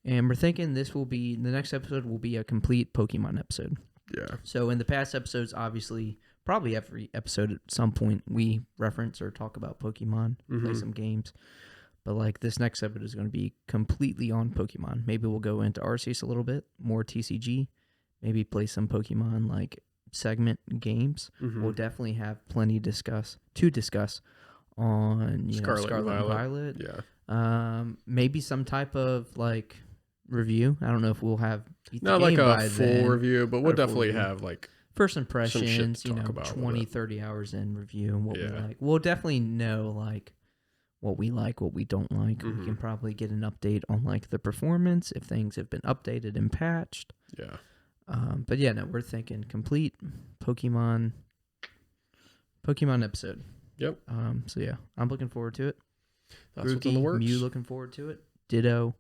and we're thinking the next episode will be a complete Pokemon episode. Yeah. So in the past episodes, obviously, probably every episode at some point we reference or talk about Pokemon, play some games. But like this next episode is going to be completely on Pokemon. Maybe we'll go into Arceus a little bit, more TCG, maybe play some Pokemon like segment games. We'll definitely have plenty to discuss on Scarlet and Violet. Yeah. Maybe some type of like review. I don't know if we'll have not like a full review, but we'll definitely have like first impressions, 20, 30 hours in review and what we like. We'll definitely know like what we like, what we don't like. We can probably get an update on like the performance if things have been updated and patched. Yeah. But yeah, no, we're thinking complete Pokemon episode. Yep. So yeah, I'm looking forward to it. That's what's in the works. Mew looking forward to it. Ditto.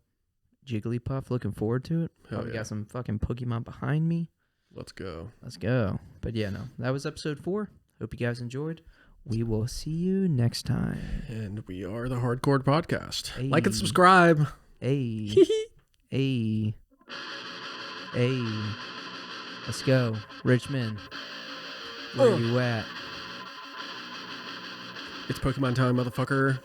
Jigglypuff looking forward to it. Hell Probably yeah. got some fucking Pokemon behind me. Let's go. Let's go. But yeah, no, that was episode 4. Hope you guys enjoyed. We will see you next time. And we are the Hardcore Podcast. Hey. Like and subscribe. Hey. Hey. Hey. Let's go. Richmond. Where you at? It's Pokemon time, motherfucker.